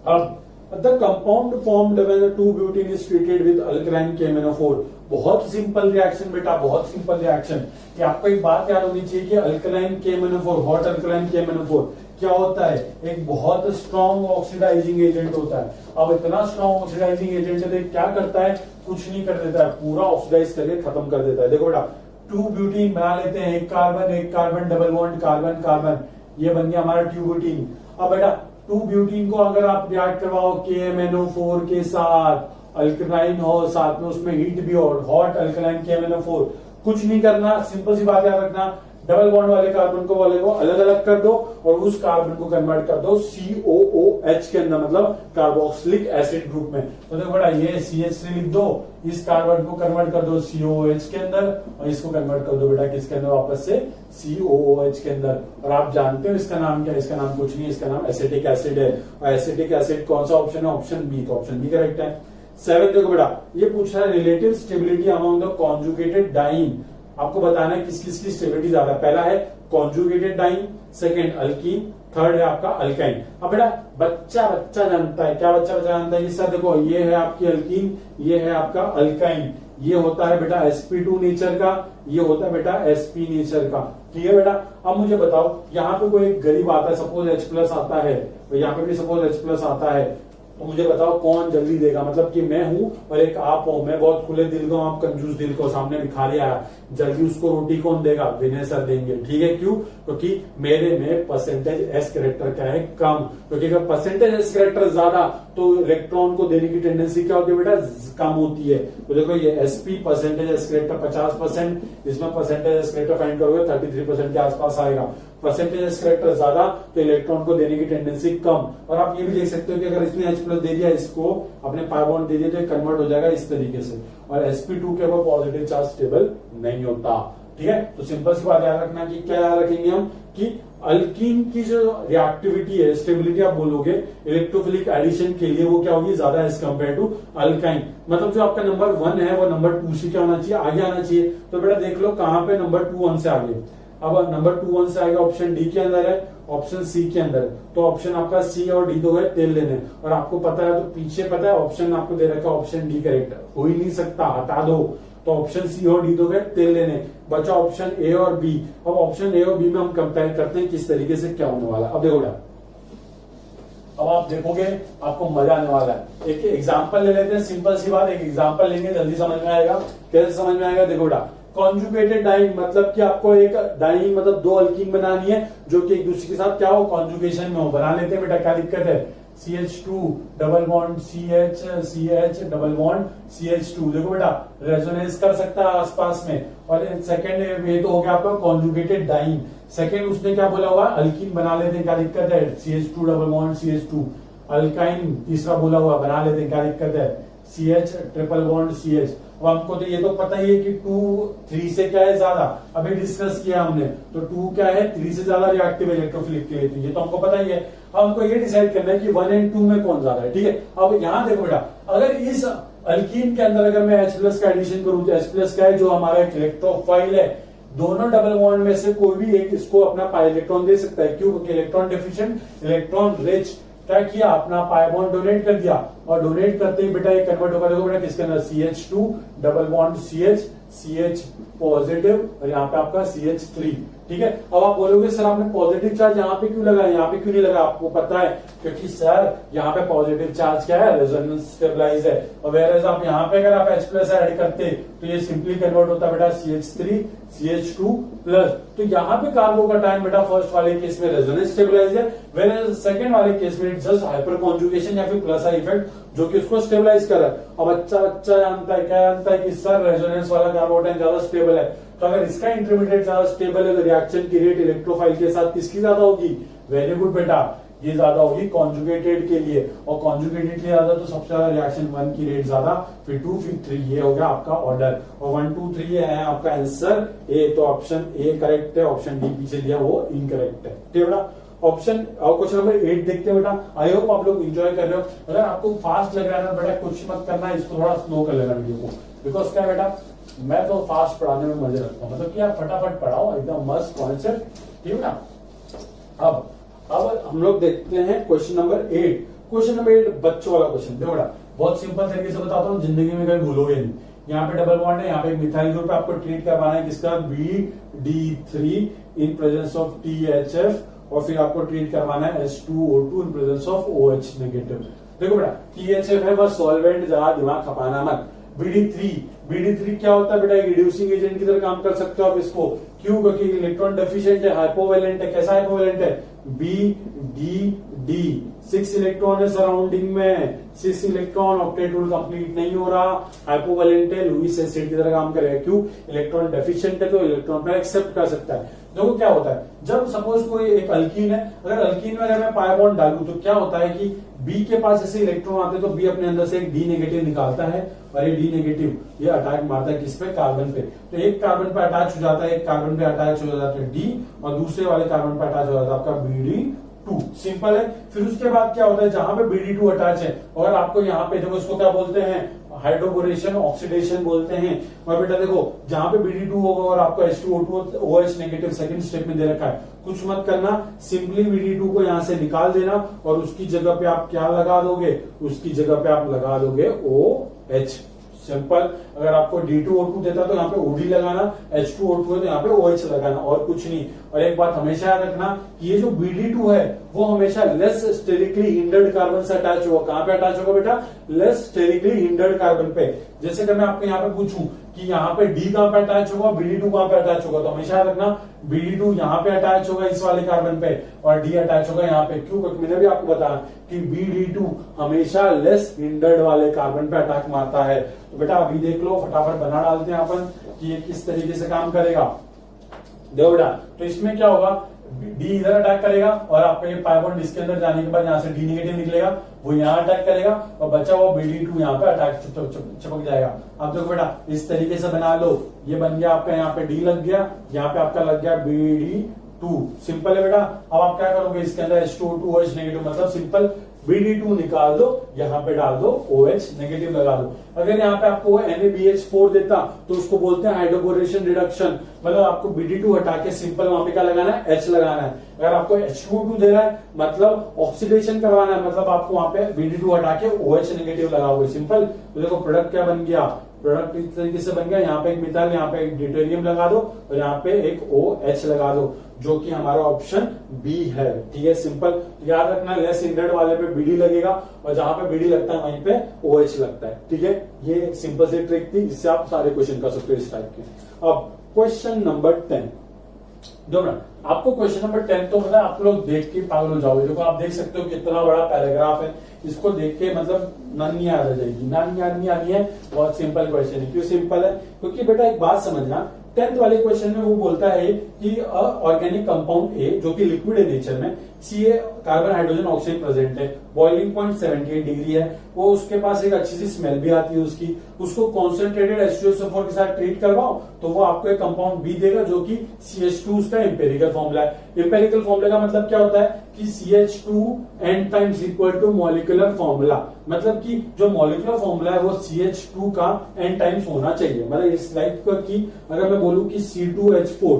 अब the compound formed when 2-butene is treated with alkaline KMnO4। बहुत सिंपल रिएक्शन बेटा, बहुत सिंपल रिएक्शन। कि आपको एक बात याद होनी चाहिए कि alkaline KMnO4, hot alkaline KMnO4 क्या होता है, एक बहुत स्ट्रॉन्ग ऑक्सीडाइजिंग एजेंट होता है। अब इतना स्ट्रॉन्ग ऑक्सीडाइजिंग एजेंट है, क्या करता है, कुछ नहीं कर देता है, पूरा ऑक्सीडाइज करके खत्म कर देता है। देखो बेटा 2-butene बना लेते हैं, एक carbon double bond carbon carbon, ये बन गया हमारा 2-butene। अब बेटा 2-butene को अगर आप रिएक्ट करवाओ KMnO4 के साथ, अल्कलाइन हो साथ में, उसमें हीट भी हो, हॉट अल्कलाइन KMnO4, कुछ नहीं करना, सिंपल सी बात याद रखना, डबल बॉन्ड वाले कार्बन को वाले को अलग अलग कर दो और उस कार्बन को कन्वर्ट कर दो COOH के अंदर, मतलब कार्बोक्सिलिक एसिड ग्रुप में। तो देखो बेटा ये CH3 लिख दो, इस कार्बन को कन्वर्ट कर दो COOH के अंदर और इसको कन्वर्ट कर दो बेटा किसके अंदर, वापस से COOH के अंदर। और आप जानते हो इसका नाम क्या है, इसका नाम कुछ नहीं, इसका नाम एसिटिक एसिड है। और एसिटिक एसिड कौन सा ऑप्शन है, ऑप्शन बी, तो ऑप्शन बी करेक्ट है। 7 देखो बेटा, ये पूछ रहा है relative stability among the conjugated diene. आपको बताना है किस किस की स्टेबिलिटी ज्यादा। पहला है conjugated diene, second alkene, third है आपका अल्काइन। अब बेटा बच्चा जानता है, क्या बच्चा जानता है, सर देखो ये है आपकी अल्कीन, ये है आपका अल्काइन, ये होता है बेटा sp2 नेचर का, ये होता है बेटा sp नेचर का। ठीक है बेटा, अब मुझे बताओ यहाँ पे कोई एक गरीब आता है, सपोज H+ आता है, तो यहाँ पे भी सपोज H+ आता है, तो मुझे बताओ कौन जल्दी देगा। मतलब कि मैं हूं और एक आप हो, मैं बहुत खुले दिल का हूं, आप कंजूस दिल को, सामने भिखारी आया, जल्दी उसको रोटी कौन देगा, विनय सर देंगे। ठीक है, क्यों, क्योंकि मेरे में परसेंटेज एस कैरेक्टर क्या है, कम, क्योंकि अगर परसेंटेज एस कैरेक्टर ज्यादा तो इलेक्ट्रॉन को देने की टेंडेंसी क्या होती है बेटा, कम होती है। तो देखो ये एसपी परसेंटेज एस कैरेक्टर 50%, इसमें परसेंटेज एस कैरेक्टर फाइंड करोगे 33% के आसपास आएगा। परसेंटेज एस कैरेक्टर ज्यादा तो इलेक्ट्रॉन को देने की टेंडेंसी कम। और आप ये भी देख सकते हो कि अगर इसमें H+ दे दिया, इसको अपने पाई बॉन्ड दे दिया, तो कन्वर्ट हो जाएगा इस तरीके से, और sp2 के ऊपर पॉजिटिव चार्ज स्टेबल नहीं होता। ठीक है, तो सिंपल सी बात याद रखना कि क्या याद रखेंगे हम कि अल्कीन की जो रिएक्टिविटी है, स्टेबिलिटी आप बोलोगे इलेक्ट्रोफिलिक एडिशन के लिए, वो क्या होगी, ज्यादा एज कम्पेयर टू अल्काइन। मतलब जो आपका नंबर 1 है वो नंबर 2 से क्या होना चाहिए, आगे आना चाहिए। तो बेटा देख लो कहां पे नंबर 2 1 से आगे। अब नंबर 2 1 से आएगा, ऑप्शन डी के अंदर है, ऑप्शन सी के अंदर, तो ऑप्शन आपका सी और डी तो है तेल लेने। और आपको पता है, तो पीछे पता है ऑप्शन आपको दे रखा है, ऑप्शन डी करेक्ट हो ही नहीं सकता, हटा दो। तो ऑप्शन सी और डी तो गए तेल लेने, बचा ऑप्शन ए और बी। अब ऑप्शन ए और बी में हम कंपेयर करते हैं किस तरीके से क्या होने वाला है। अब देखो बेटा, अब आप देखोगे आपको मजा आने वाला है। एक एग्जांपल ले लेते हैं, सिंपल सी बात, एक एग्जांपल लेंगे, जल्दी समझ में आएगा। कैसे समझ में आएगा, देखो बेटा कॉन्जुगेटेड डाइंग मतलब कि आपको एक डाइंग मतलब दो अल्कीन बनानी है जो कि एक दूसरे के साथ क्या हो, कॉन्जुगेशन में हो। बना लेते हैं बेटा, क्या दिक्कत है। CH2 double bond CH CH double bond CH2। देखो बेटा रेजोनेंस कर सकता है आसपास में। और सेकंड ये तो हो गया आपका कॉन्जुगेटेड डाइंग। सेकंड उसने क्या बोला हुआ, अल्कीन बना लेते हैं, क्या दिक्कत है। CH2 double bond CH2। Alkyne तीसरा बोला हुआ, बना लेते हैं, क्या दिक्कत है। CH triple bond CH। अब हमको तो ये तो पता ही है कि 2 3 से क्या है ज्यादा, अभी डिस्कस किया हमने। तो 2 क्या है, 3 से ज्यादा रिएक्टिव है इलेक्ट्रोफिलिक के लिए, तो ये तो हमको पता ही है। अब हमको ये डिसाइड करना है कि 1 और 2 में कौन ज्यादा है। ठीक है, अब यहाँ देखो बेटा, अगर इस अल्कीन के अंदर अगर मैं H+ का एडिशन करूं तो H+ का है जो हमारा एक इलेक्ट्रोफाइल है, दोनों डबल बॉन्ड में से कोई भी एक इसको अपना पाई इलेक्ट्रॉन दे सकता है। क्यों, क्योंकि इलेक्ट्रॉन डेफिशिएंट, इलेक्ट्रॉन रिच क्या किया, अपना पाई बॉन्ड डोनेट कर दिया। और डोनेट करते ही बेटा ये कन्वर्ट होगा, देखो बेटा किसके अंदर, CH2 double bond CH CH positive और यहाँ पे आपका CH3। ठीक है, अब आप बोलोगे सर आपने पॉजिटिव चार्ज यहाँ पे क्यों लगा, यहाँ पे क्यों नहीं लगा। आपको पता है क्योंकि सर यहाँ पे पॉजिटिव चार्ज क्या है, रेजोनेंस स्टेबलाइज है। और वेयर आप यहाँ पे अगर आप H+ ऐड करते तो ये सिंपली कन्वर्ट होता बेटा CH3 CH2 प्लस। तो यहाँ पे कार्बोकैटायन बेटा फर्स्ट वाले केस में रेजोनेंस स्टेबलाइज है, वेयर सेकंड वाले केस में जस्ट हाइपर कॉन्जुगेशन या फिर प्लस आई इफेक्ट जो कि उसको स्टेबलाइज कर रहा है। अब अच्छा जानता है, क्या जानता है कि सर रेजोनेंस वाला कार्बोकैटायन ज्यादा स्टेबल है। तो अगर इसका इंटरमीडिएट ज्यादा स्टेबल है तो रिएक्शन की रेट इलेक्ट्रोफाइल के साथ किसकी ज्यादा होगी, वेरी गुड बेटा, ये ज्यादा होगी कॉन्जुगेटेड के लिए। और कॉन्जुगेटेड के लिए ज्यादा तो सबसे ज्यादा रिएक्शन 1 की रेट ज्यादा, फिर 2 फिर 3, ये हो गया आपका ऑर्डर। और 1 2 3 ये है आपका आंसर ए। तो ऑप्शन ए करेक्ट है, ऑप्शन डी पीछे दिया वो इनकरेक्ट है। ठीक है बेटा, ऑप्शन और क्वेश्चन नंबर 8 देखते हैं बेटा। आई होप आप लोग एंजॉय कर रहे हो। अगर आपको फास्ट लग रहा है ना बेटा, कुछ मत करना है, इसको थोड़ा स्लो कर लेना वीडियो को। बिकॉज क्या बेटा, मैं तो फास्ट पढ़ाने में मजे रखता हूँ, मतलब कि आप फटाफट पढ़ाओ, एकदम मस्त कॉन्सेप्ट। ठीक है ना। अब हम लोग देखते हैं क्वेश्चन नंबर 8। क्वेश्चन नंबर 8 बच्चों वाला क्वेश्चन। देखो बेटा बहुत सिंपल तरीके से बताता हूँ, जिंदगी में कभी भूलोगे नहीं। यहाँ पे डबल बॉन्ड है, यहाँ पे एक मिथाइल ग्रुप है, आपको ट्रीट करवाना है किसका, BD3 in presence of THF। और फिर आपको ट्रीट करवाना है H2O2 in presence of OH negative. देखो बेटा THF है बस सॉल्वेंट, जहां दिमाग खपाना मत। BD3 क्या होता है बेटा, एक रिड्यूसिंग एजेंट की तरह काम कर सकते हो आप इसको। क्यों, क्योंकि इलेक्ट्रॉन डेफिशिएंट है, हाइपोवैलेंट है। कैसा हाइपोवैलेंट है, BDD 6 इलेक्ट्रॉन है सराउंडिंग में, 6 इलेक्ट्रॉन, ऑक्टेट रूल कंप्लीट नहीं हो रहा, हाइपोवैलेंट है, लुईस एसिड की तरह काम करेगा। क्यों, इलेक्ट्रॉन डेफिशिएंट है तो इलेक्ट्रॉन पर एक्सेप्ट कर सकता है। देखो क्या होता है, जब सपोज कोई एक अल्कीन है, अगर अल्कीन में अगर मैं पाई बॉन्ड डालूं तो क्या होता है कि बी के पास जैसे इलेक्ट्रॉन आते हैं तो बी अपने अंदर से एक डी नेगेटिव निकालता है, और ये डी नेगेटिव ये अटैक मारता है किस पे, कार्बन पे। तो एक कार्बन पे अटैच हो जाता है, एक कार्बन पे अटैच हो जाता है डी, और दूसरे वाले कार्बन पे अटैच हो जाता है आपका BD2। सिंपल है। फिर उसके बाद क्या होता है, जहां पे BD2 अटैच है और आपको यहाँ पे देखो इसको क्या बोलते हैं, हाइड्रोबोरेशन ऑक्सीडेशन बोलते हैं। और बेटा देखो जहां पे BD2 होगा और आपको H2O2 OH negative second step में दे रखा है, कुछ मत करना, सिंपली BD2 को यहां से निकाल देना और उसकी जगह पे आप क्या लगा दोगे, उसकी जगह पे आप लगा दोगे OH। सिंपल। अगर आपको D2O2 देता तो यहाँ पे OD लगाना, H2O2 है तो यहाँ पे OH लगाना, और कुछ नहीं। और एक बात हमेशा याद रखना कि ये जो BD2 है वो हमेशा लेस स्टेरिकली हिंडर्ड कार्बन से अटैच होगा। कहां पे अटैच होगा बेटा, लेस स्टेरिकली हिंडर्ड कार्बन पे। जैसे कि मैं आपको यहाँ पे पूछूं कि यहाँ पे D कहां पे अटैच होगा, BD2 कहां पे अटैच होगा, तो हमेशा याद रखना BD2 यहाँ पे अटैच होगा इस वाले कार्बन पे, और D अटैच होगा यहाँ पे। क्यों, क्योंकि मैंने भी आपको बताया कि BD2 हमेशा लेस हिंडर्ड वाले कार्बन पे अटैक मारता है। तो बेटा अभी देख लो, फटाफट बना डालते हैं अपन कि ये किस तरीके से काम करेगा। देखो बेटा, तो इसमें क्या होगा, डी इधर अटैक करेगा और आपका ये पाई बॉन्ड इसके अंदर जाने के बाद यहाँ से डी नेगेटिव निकलेगा, वो यहाँ अटैक करेगा और बचा हुआ BD2 यहाँ पे अटैक चिपक जाएगा। अब देखो बेटा इस तरीके से बना लो, ये बन गया आपका, यहाँ पे डी लग गया, यहाँ पे आपका लग गया BD2। सिंपल है बेटा। अब आप क्या करोगे, इसके अंदर H2O2 OH नेगेटिव, मतलब सिंपल BD2 निकाल दो, यहाँ पे डाल दो OH नेगेटिव लगा दो। अगर यहाँ पे आपको NaBH4 देता तो उसको बोलते हैं हाइड्रोबोरेशन रिडक्शन, मतलब आपको BD2 हटा के सिंपल वहां पे क्या लगाना है, H लगाना है। अगर आपको H2O2 दे रहा है मतलब ऑक्सीडेशन करवाना है, मतलब आपको वहां पे BD2 हटा के OH नेगेटिव लगाओगे। सिंपल। तो देखो प्रोडक्ट क्या बन गया, प्रोडक्ट इस तरीके से बन गया, यहाँ पे एक मिथाइल, यहाँ पे एक ड्यूटेरियम लगा दो और यहाँ पे एक OH लगा दो। जो कि हमारा ऑप्शन बी है। ठीक है, सिंपल याद रखना, लेस हिंड्रेड वाले पे बीडी लगेगा और जहां पे बीडी लगता है वहीं पे OH लगता है। ठीक है, ये सिंपल सी ट्रिक थी, इससे आप सारे क्वेश्चन कर सकते हो इस टाइप के। अब क्वेश्चन नंबर 10, आपको क्वेश्चन नंबर 10 तो मतलब आप लोग देख के पागल हो जाओगे। देखो आप देख सकते हो कितना बड़ा पैराग्राफ है, इसको देख के मतलब नानी याद आ जाएगी। नानी आनी है, बहुत सिंपल क्वेश्चन है। क्यों सिंपल है? क्योंकि बेटा एक बात समझना, 10th वाले क्वेश्चन में वो बोलता है कि ऑर्गेनिक कंपाउंड ए जो कि लिक्विड है नेचर में, Ca carbon hydrogen oxygen present है, बॉइलिंग पॉइंट 78 डिग्री है, वो उसके पास एक अच्छी सी स्मेल भी आती है उसकी, उसको कॉन्सेंट्रेटेड H2SO4 के साथ ट्रीट करवाओ तो वो आपको एक कंपाउंड बी देगा जो कि CH2 उसका एम्पेरिकल फॉर्मूला है। एम्पेरिकल फॉर्मूला का मतलब क्या होता है कि CH2 n times equal to molecular formula, मतलब कि जो मॉलिक्यूलर फॉर्मूला है वो CH2 का n टाइम्स होना चाहिए। मतलब इस लाइक की अगर मैं बोलूं कि C2H4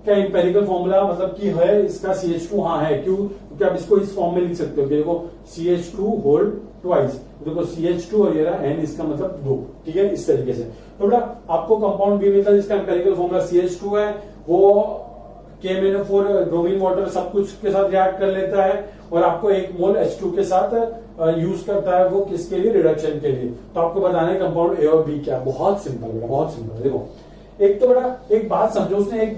क्या एम्पेरिकल फॉर्मूला मतलब कि है इसका CH2, हाँ है। क्यों? क्योंकि आप इसको इस फॉर्म में लिख सकते हो कि देखो CH2 होल ट्वाइस, देखो CH2 और ये रहा n, इसका मतलब 2। ठीक है, इस तरीके से। तो बेटा आपको कंपाउंड बी मिलता है जिसका एम्पेरिकल फॉर्मूला CH2 है, वो KMnO4 ब्रोमीन वाटर सब कुछ के साथ रिएक्ट कर लेता है और आपको 1 मोल H2 के साथ यूज करता है, वो किसके लिए? रिडक्शन के लिए। तो आपको बताना है कंपाउंड ए और बी क्या। बहुत सिंपल बेटा, बहुत सिंपल। देखो एक तो बेटा एक बात समझो, उसने एक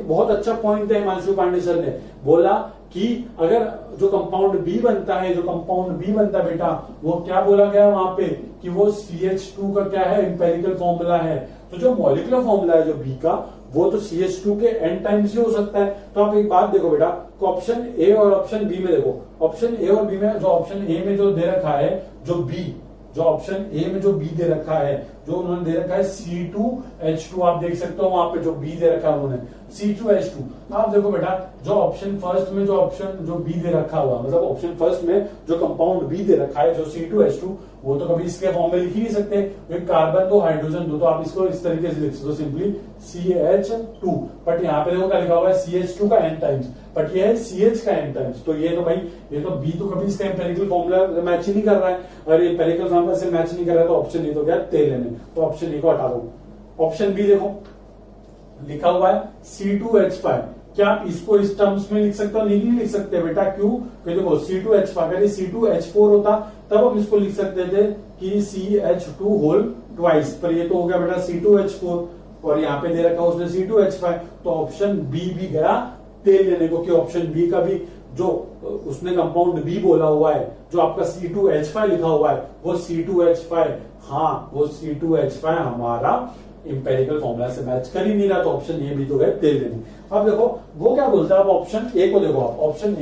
बहुत अच्छा पॉइंट है हिमांशु पांडे सर ने बोला कि अगर जो कंपाउंड बी बनता है, जो कंपाउंड बी बनता है बेटा, वो क्या बोला गया वहां पे कि वो CH2 का क्या है? एम्पेरिकल फॉर्मूला है। तो जो मॉलिक्यूलर फॉर्मूला है जो बी का, वो तो CH2 के n टाइम्स ही हो सकता है। तो आप एक बात देखो बेटा, ऑप्शन ए और ऑप्शन बी में देखो, ऑप्शन ए और बी में जो ऑप्शन ए में जो दे रखा है, जो ऑप्शन ए में जो बी दे रखा है, जो उन्होंने दे रखा है C2H2, आप देख सकते हो वहां पे जो बी दे रखा है उन्होंने C2H2। आप देखो बेटा जो ऑप्शन फर्स्ट में जो बी दे रखा हुआ, मतलब ऑप्शन फर्स्ट में जो कंपाउंड बी दे रखा है जो C2H2, वो तो कभी इसके फॉर्म में लिख ही नहीं सकते। एक कार्बन दो हाइड्रोजन दो, तो आप इसको इस तरीके से लिख सकते हो सिंपली CH2। बट यहाँ पे देखो क्या लिखा हुआ है CH2 का n टाइम्स, बट ये है CH का n टाइम्स। तो ये तो भाई ये तो बी तो कभी इसका एम्पेरिकल फॉर्मूला मैच ही नहीं कर रहा है, और ये एम्पेरिकल फॉर्मूला से मैच नहीं कर रहा है, तो ऑप्शन ए तो क्या तेल लेने। तो ऑप्शन ए को हटा दो। ऑप्शन बी देखो लिखा हुआ है C2H5, क्या आप इसको इस टर्म्स में लिख सकते हो? नहीं लिख सकते बेटा। क्यों? क्योंकि देखो C2H5 अगर C2H4 होता तब हम इसको लिख सकते थे कि CH2 होल ट्वाइस, पर ये तो हो गया बेटा C2H4 और यहाँ पे दे रखा उसने C2H5। तो ऑप्शन बी भी गया तेल लेने को, कि ऑप्शन बी का भी जो उसने कंपाउंड बी बोला हुआ है, जो आपका C2H5 लिखा हुआ है, वो C2H5, हाँ वो C2H5 हमारा इंपेरिकल फॉर्मूला से मैच कर ही नहीं रहा। तो ऑप्शन ए भी तो गए तेल लेने। अब देखो वो क्या बोलता है, अब ऑप्शन ए को देखो, आप ऑप्शन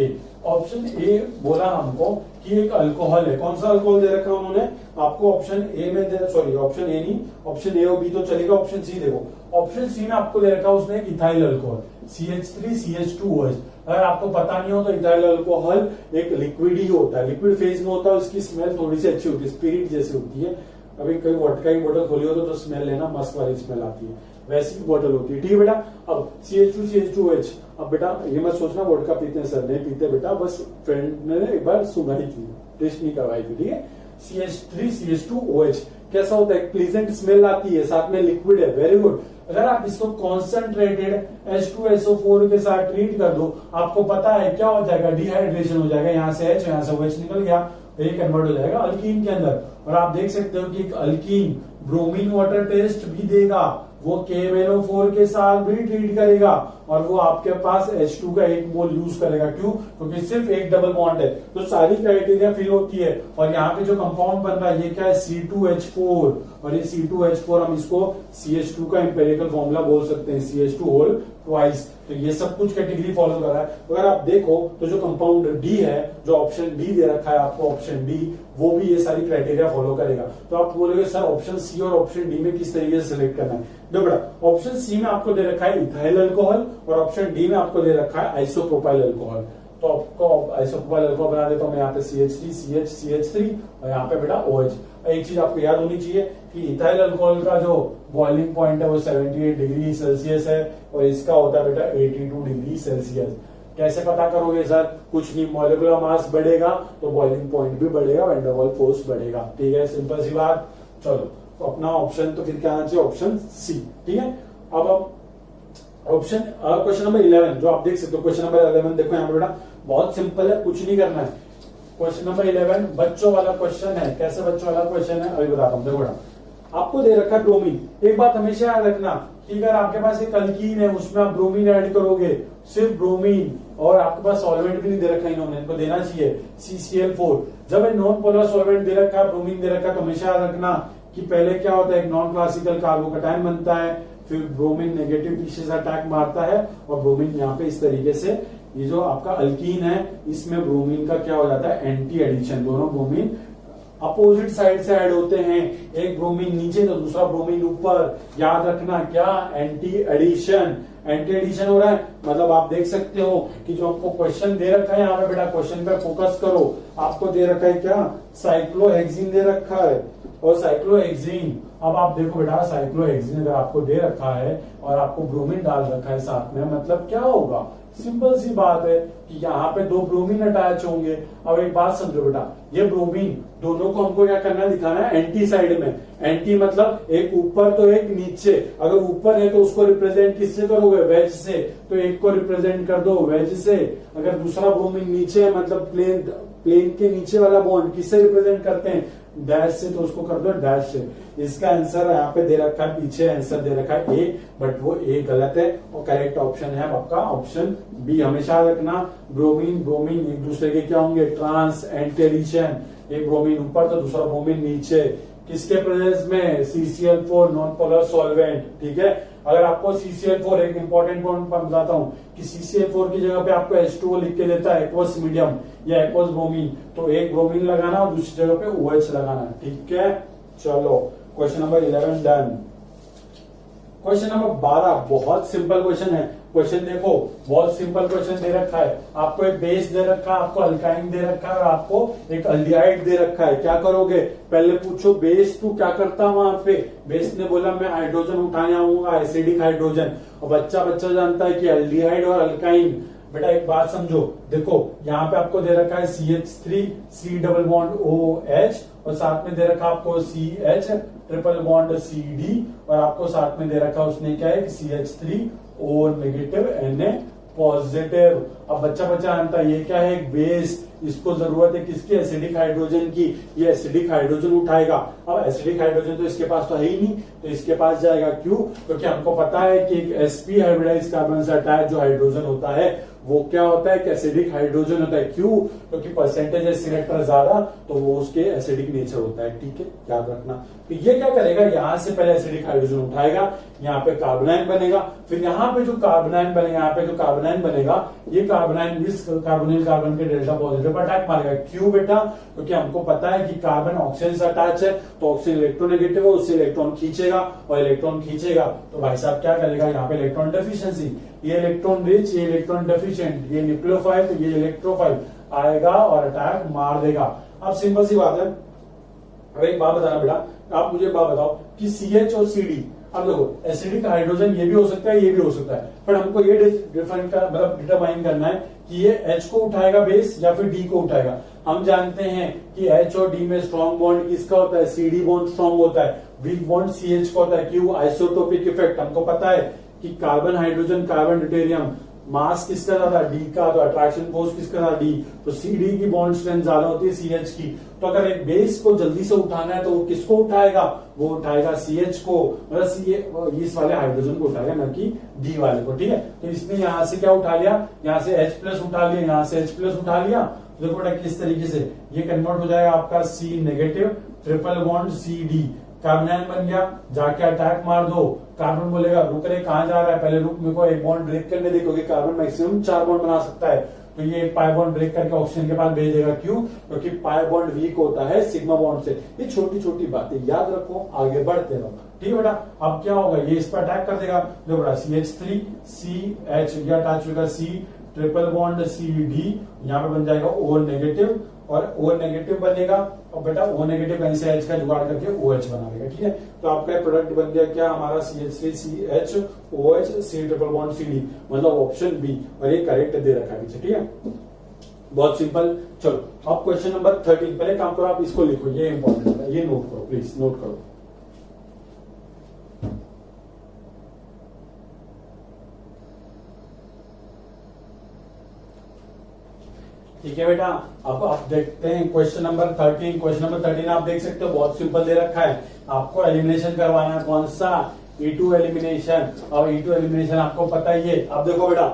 ए बोला हमको कि एक अल्कोहल है। कौन सा अल्कोहल दे रखा है उन्होंने आपको? ऑप्शन ए में दे, सॉरी ऑप्शन ए नहीं, ऑप्शन ए और बी तो चलेगा। ऑप्शन सी देखो, ऑप्शन सी में आपको दे रखा है उसने इथाइल अल्कोहल CH3CH2OH। अगर आपको पता नहीं हो तो इथाइल अल्कोहल एक लिक्विड ही होता है, लिक्विड फेज में होता है, उसकी स्मेल थोड़ी सी अच्छी होती है, स्पिरिट जैसी होती है। अभी कहीं वोडका की बोतल खोली हो तो स्मेल लेना, मस्त वाली स्मेल आती है, वैसी बोतल होती है। ठीक है बेटा। अब CH2CH2OH, अब बेटा ये मत सोचना वोडका पीते हैं सर, नहीं पीते बेटा, बस फ्रेंड ने एक बार सुनाई थी, टेस्ट नहीं करवाई थी। ठीक है, CH3CH2OH कैसा होता है? प्लीजेंट स्मेल आती है, साथ में लिक्विड है, वेरी गुड। अगर आप इसको कॉन्सेंट्रेटेड H2SO4 के साथ ट्रीट कर दो, आपको पता है क्या हो जाएगा? डिहाइड्रेशन हो जाएगा, यहाँ से H यहाँ से OH निकल गया, ये कन्वर्ट हो जाएगा अल्कीन के अंदर। और आप देख सकते हो कि एक अल्कीन ब्रोमीन वाटर टेस्ट भी देगा, वो KMnO4 के साथ भी ट्रीट करेगा, और वो आपके पास H2 का 1 मोल यूज करेगा। क्यों? क्योंकि सिर्फ एक डबल बॉन्ड है, तो सारी क्राइटेरिया फिल होती है। और यहाँ पे जो कंपाउंड बन रहा है ये क्या है? C2H4, और ये C2H4 हम इसको CH2 का एम्पेरिकल फॉर्मूला बोल सकते हैं, CH2 होल ट्वाइस। तो ये सब कुछ कैटेगरी फॉलो कर रहा है। अगर आप देखो तो जो कंपाउंड डी है, जो ऑप्शन डी दे रखा है आपको, ऑप्शन डी, वो भी ये सारी क्राइटेरिया फॉलो करेगा। तो आप बोलोगे सर ऑप्शन सी और ऑप्शन डी में किस तरीके से सिलेक्ट करना है? देखो बेटा ऑप्शन सी में आपको दे रखा है इथाइल अल्कोहल, और ऑप्शन डी में आपको दे रखा है आइसोप्रोपाइल अल्कोहल। तो आपको आइसोप्रोपाइल अल्कोहल बना देता हूं मैं यहाँ पे CH3 CH CH3 और यहाँ पे बेटा OH। एक चीज आपको याद होनी चाहिए कि इथाइल अल्कोहल का जो बॉइलिंग पॉइंट है वो 78 डिग्री सेल्सियस है, और इसका होता है बेटा 82 डिग्री सेल्सियस। कैसे पता करोगे सर? कुछ नहीं, मॉलिक्यूलर मास बढ़ेगा तो बॉइलिंग पॉइंट भी बढ़ेगा, वैन डर वाल्स फोर्स बढ़ेगा। ठीक है, सिंपल सी बात। चलो तो अपना ऑप्शन तो फिर क्या आना चाहिए? Option C. ठीक है। अब ऑप्शन क्वेश्चन नंबर 11 जो आप देख सकते हो, क्वेश्चन नंबर 11 देखो यहाँ पे बेटा बहुत सिंपल है, कुछ नहीं करना है। क्वेश्चन नंबर 11 बच्चों वाला क्वेश्चन है। कैसे बच्चों वाला क्वेश्चन है अभी बताता हूँ। देखो बेटा आपको दे रखा ब्रोमीन। एक बात हमेशा याद रखना कि अगर आपके पास एक अल्कीन है उसमें आप ब्रोमीन ऐड करोगे, सिर्फ ब्रोमीन, और आपके पास सॉल्वेंट भी नहीं दे रखा इन्होंने, इनको देना चाहिए CCl4। जब एक नॉन पोलर सॉल्वेंट दे रखा है, ब्रोमीन दे रखा है, तो हमेशा याद रखना कि पहले क्या होता है, एक नॉन क्लासिकल कार्बोकैटायन बनता है, फिर ब्रोमीन नेगेटिव पीछे से अटैक मारता है और ब्रोमीन यहाँ पे इस तरीके से, ये जो आपका अल्कीन है इसमें ब्रोमीन का क्या हो जाता है, एंटी एडिशन। दोनों ब्रोमीन अपोजिट साइड से ऐड होते हैं, एक ब्रोमीन नीचे तो दूसरा ब्रोमीन ऊपर। याद रखना क्या, एंटी एडिशन। एंटी एडिशन हो रहा है मतलब आप देख सकते हो कि जो आपको क्वेश्चन दे रखा है यहाँ पे, बेटा क्वेश्चन पे फोकस करो। आपको दे रखा है क्या, साइक्लोहेक्सीन दे रखा है और साइक्लोहेक्सीन, अब आप देखो बेटा साइक्लोहेक्सीन अगर आपको दे रखा है और आपको ब्रोमीन डाल रखा है साथ में, मतलब क्या होगा, सिंपल सी बात है कि यहाँ पे दो ब्रोमीन अटैच होंगे। अब एक बात समझो बेटा, ये ब्रोमीन दोनों को हमको क्या करना है, दिखाना है एंटी साइड में। एंटी मतलब एक ऊपर तो एक नीचे। अगर ऊपर है तो उसको रिप्रेजेंट किससे करोगे, वेज से, तो एक को रिप्रेजेंट कर दो वेज से। अगर दूसरा ब्रोमीन नीचे है मतलब प्लेन के नीचे वाला बॉन्ड किससे रिप्रेजेंट करते हैं, डैश से, तो उसको कर दो डैश से। इसका आंसर यहाँ पे दे रखा है, पीछे आंसर दे रखा है ए, बट वो ए गलत है और करेक्ट ऑप्शन है आपका ऑप्शन बी। हमेशा रखना ब्रोमीन ब्रोमीन एक दूसरे के क्या होंगे, ट्रांस एंटी एडिशन। एक ब्रोमीन ऊपर तो दूसरा ब्रोमीन नीचे, किसके प्रेजेंस में, CCl4 नॉन पोलर सॉल्वेंट। ठीक है, अगर आपको CCl4 एक इंपॉर्टेंट पॉइंट बताता हूं कि CCl4 की जगह पे आपको H2O लिख के देता है, एक्वस मीडियम या एक्वस ब्रोमीन, तो एक ब्रोमीन लगाना और दूसरी जगह पे OH लगाना। ठीक है, चलो question number 11 done. Question number 12 बहुत सिंपल क्वेश्चन है। क्वेश्चन देखो बहुत सिंपल क्वेश्चन दे रखा है, आपको एक बेस दे रखा है, आपको अल्काइन दे रखा है और आपको एक अल्डिहाइड दे रखा है। क्या करोगे, पहले पूछो बेस तू क्या करता वहां पे। बेस ने बोला मैं हाइड्रोजन उठाने आऊंगा, एसिडिक हाइड्रोजन। और बच्चा जानता है कि अल्डिहाइड और अल्काइन। बेटा एक बात समझो, देखो यहाँ पे आपको दे रखा है CH3 C double bond OH और साथ में दे रखा आपको CH ट्रिपल बॉन्ड CD और आपको साथ में दे रखा उसने क्या है CH3 और नेगेटिव Na पॉजिटिव। अब बच्चा जानता है ये क्या है, एक बेस। इसको जरूरत है किसकी, एसिडिक हाइड्रोजन की। ये एसिडिक हाइड्रोजन उठाएगा। अब एसिडिक हाइड्रोजन तो इसके पास तो है ही नहीं, तो इसके पास जाएगा। क्यों, क्योंकि हमको पता है कि एक sp हाइब्रिडाइज कार्बन से अटैच जो हाइड्रोजन होता है वो क्या होता है, एसिडिक हाइड्रोजन होता है। क्यों, क्योंकि परसेंटेज है सिलेक्टर ज्यादा, तो वो उसके एसिडिक नेचर होता है। ठीक है, याद रखना। तो ये क्या करेगा, यहां से पहले एसिडिक हाइड्रोजन उठाएगा, यहाँ पे कार्बोनाइन बनेगा, फिर यहाँ पे जो कार्बोनाइन बनेगा, यहाँ पे जो कार्बोनाइन बनेगा, ये कार्बोनाइन इस कार्बोनिल कार्बन के डेल्टा पॉजिटिव पर अटैक मारेगा। क्यों बेटा, क्योंकि हमको पता है कि कार्बन ऑक्सीजन से अटैच है, तो ऑक्सीजन इलेक्ट्रोनेगेटिव है, उससे इलेक्ट्रॉन खींचेगा और इलेक्ट्रॉन खींचेगा तो भाई साहब क्या करेगा, यहाँ पे इलेक्ट्रॉन डेफिशिएंसी। ये इलेक्ट्रॉन रिच, ये इलेक्ट्रॉन डेफिशिएंट, ये न्यूक्लियोफाइल तो ये इलेक्ट्रोफाइल आएगा और अटैक मार देगा। अब सिंपल सी बात है। अब एक बात बताना बेटा, आप मुझे बात बताओ कि CH और CD, अब देखो एसिडिक हाइड्रोजन ये भी हो सकता है, ये भी हो सकता है, पर हमको ये डिफरेंट का मतलब डिटरमाइन करना है कि ये H को उठाएगा बेस या फिर D को उठाएगा। हम जानते हैं कि H और D में स्ट्रॉन्ग बॉन्ड किसका होता है, CD बॉन्ड स्ट्रॉन्ग होता है, वीक बॉन्ड CH का होता है। क्यों, आइसोटोपिक इफेक्ट। हमको पता है कि कार्बन हाइड्रोजन कार्बन ड्यूटेरियम मास किसका ज्यादा, D का, तो अट्रैक्शन फोर्स किसका ज्यादा, D, तो CD की बॉन्ड स्ट्रेंथ ज्यादा होती है CH की। तो अगर एक बेस को जल्दी से उठाना है तो वो किसको उठाएगा, वो उठाएगा CH को, मतलब इस वाले हाइड्रोजन को उठाएगा, न कि D वाले को। ठीक है, तो इसने यहाँ से क्या उठा लिया, यहाँ से H प्लस उठा लिया, यहाँ से H प्लस उठा लिया। तो देखो बेटा किस तरीके से ये कन्वर्ट हो जाएगा आपका C negative triple bond CD, कार्बोनाइन बन गया, जाके अटैक मार दो। कार्बन बोलेगा रुक रे, कहां जा रहा है, पहले रुक, मेरे को एक बॉन्ड ब्रेक करने दे, क्योंकि कार्बन मैक्सिमम 4 बॉन्ड बना सकता है। तो ये एक पाई बॉन्ड ब्रेक करके ऑक्सीजन के पास भेज देगा। क्यों, क्योंकि पाई बॉन्ड वीक होता है सिग्मा बॉन्ड से। ये छोटी छोटी बातें याद रखो, आगे बढ़ते रहो। ठीक है बेटा, अब क्या होगा, ये इस पर अटैक कर देगा। देखो बेटा CH3 CH ये अटैच होगा C ट्रिपल बॉन्ड CD, यहाँ पे बन जाएगा O नेगेटिव और O नेगेटिव बनेगा और बेटा O नेगेटिव कहीं से H का जुगाड़ करके OH बना देगा। ठीक है, तो आपका प्रोडक्ट बन गया क्या हमारा CH3 CH OH C triple bond CD, मतलब ऑप्शन बी, और ये करेक्ट दे रखा है पीछे। ठीक है, बहुत सिंपल। चलो अब क्वेश्चन नंबर 13, पहले काम करो आप इसको लिखो, ये इंपॉर्टेंट है, ये नोट करो प्लीज, नोट करो। ठीक है बेटा। अब आप देखते हैं क्वेश्चन नंबर 13। क्वेश्चन नंबर 13 आप देख सकते हो, बहुत सिंपल दे रखा है। आपको एलिमिनेशन करवाना है, कौन सा, E2 एलिमिनेशन। और E2 एलिमिनेशन आपको पता ही है। अब देखो बेटा,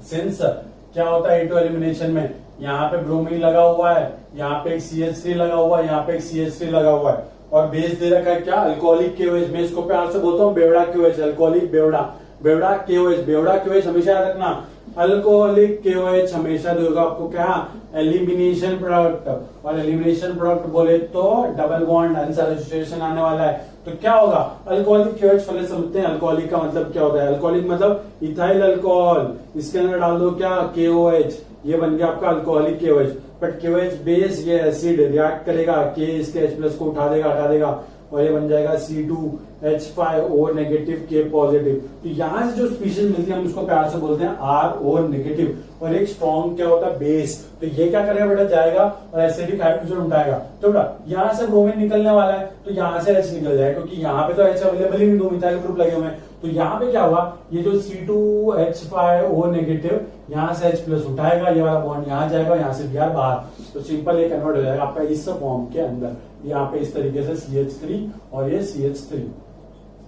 सिंस क्या होता है E2 एलिमिनेशन में, यहाँ पे ब्रोमीन लगा हुआ है, यहाँ पे एक CH3 लगा हुआ है, यहाँ पे एक CH3 लगा हुआ है, और बेस दे रखा है क्या, अल्कोहलिक KOH। मैं इसको प्यार से बोलता हूँ बेवड़ा KOH, अल्कोहलिक बेवड़ा, बेवड़ा KOH। बेवड़ा KOH हमेशा याद रखना, अल्कोहलिक KOH हमेशा देगा आपको क्या, एलिमिनेशन प्रोडक्ट। और एलिमिनेशन प्रोडक्ट बोले तो डबल बॉन्ड आंसर एसोसिएशन आने वाला है। तो क्या होगा, अल्कोहलिक KOH। पहले समझते हैं अल्कोहलिक का मतलब क्या होता है। अल्कोहलिक मतलब इथाइल अल्कोहल, इसके अंदर डाल दो क्या, KOH, ये बन गया आपका alcoholic KOH। But KOH base, ये एसिड रिएक्ट करेगा, K इसके H+ को उठा देगा, हटा देगा, और ये बन जाएगा C2H5O नेगेटिव K पॉजिटिव। तो यहां से जो स्पीशीज मिलती है हम उसको प्यार से बोलते हैं R O नेगेटिव। और एक स्ट्रॉन्ग क्या होता है, बेस। तो ये क्या करेगा बेटा, जाएगा और एसिडिक हाइड्रोजन उठाएगा। तो बेटा यहां से ब्रोमीन निकलने वाला है, तो यहां से H निकल जाएगा, क्योंकि यहाँ पे तो H अवेलेबल ही नहीं, 2 मिथाइल ग्रुप लगे हुए हैं। तो यहाँ पे क्या हुआ, ये जो C2H5O नेगेटिव यहाँ से H+ उठाएगा, ये वाला बॉन्ड यहाँ जाएगा, यहाँ से Br बाहर। तो सिंपल ये कन्वर्ट हो जाएगा आपका इस फॉर्म के अंदर, यहाँ पे इस तरीके से CH3 और ये CH3।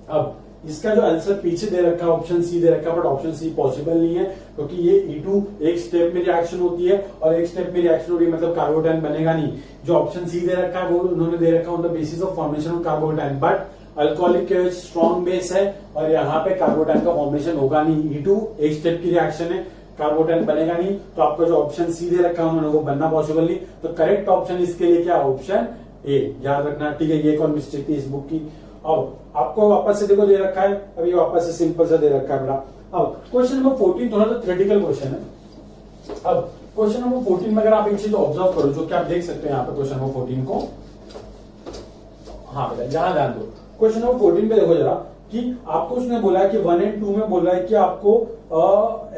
अब इसका जो आंसर पीछे दे रखा है ऑप्शन सी दे रखा है, बट ऑप्शन सी पॉसिबल नहीं है, क्योंकि ये E2 एक स्टेप में रिएक्शन होती है और एक स्टेप में रिएक्शन हो रही है, मतलब कार्बोटाइन बनेगा नहीं। जो ऑप्शन सी दे रखा है वो उन्होंने दे रखा है on the basis of formation of carbocation, but alcoholic KOH strong base है और यहाँ पे कार्बोटाइन का फॉर्मेशन होगा नहीं। E2 एक स्टेप की रिएक्शन है, कार्बोटाइन बनेगा नहीं। तो आपका जो ऑप्शन सी दे रखा है उन्होंने वो बनना पॉसिबल नहीं। तो करेक्ट ऑप्शन इसके लिए क्या, ऑप्शन ए, याद रखना। ठीक है, ये कौन मिस्टेक थी इस बुक की। अब आपको वापस से देखो दे रखा है, अभी वापस से सिंपल सा दे रखा है बेटा। अब क्वेश्चन नंबर 14 थोड़ा सा थ्योरेटिकल क्वेश्चन है। अब क्वेश्चन नंबर 14 में अगर आप एक चीज ऑब्जर्व करो, जो कि आप देख सकते हैं यहाँ पे क्वेश्चन नंबर 14 को, हाँ बेटा जहां ध्यान दो, क्वेश्चन नंबर 14 पे देखो जरा कि आपको उसने बोला है कि 1 और 2 में बोल रहा है कि आपको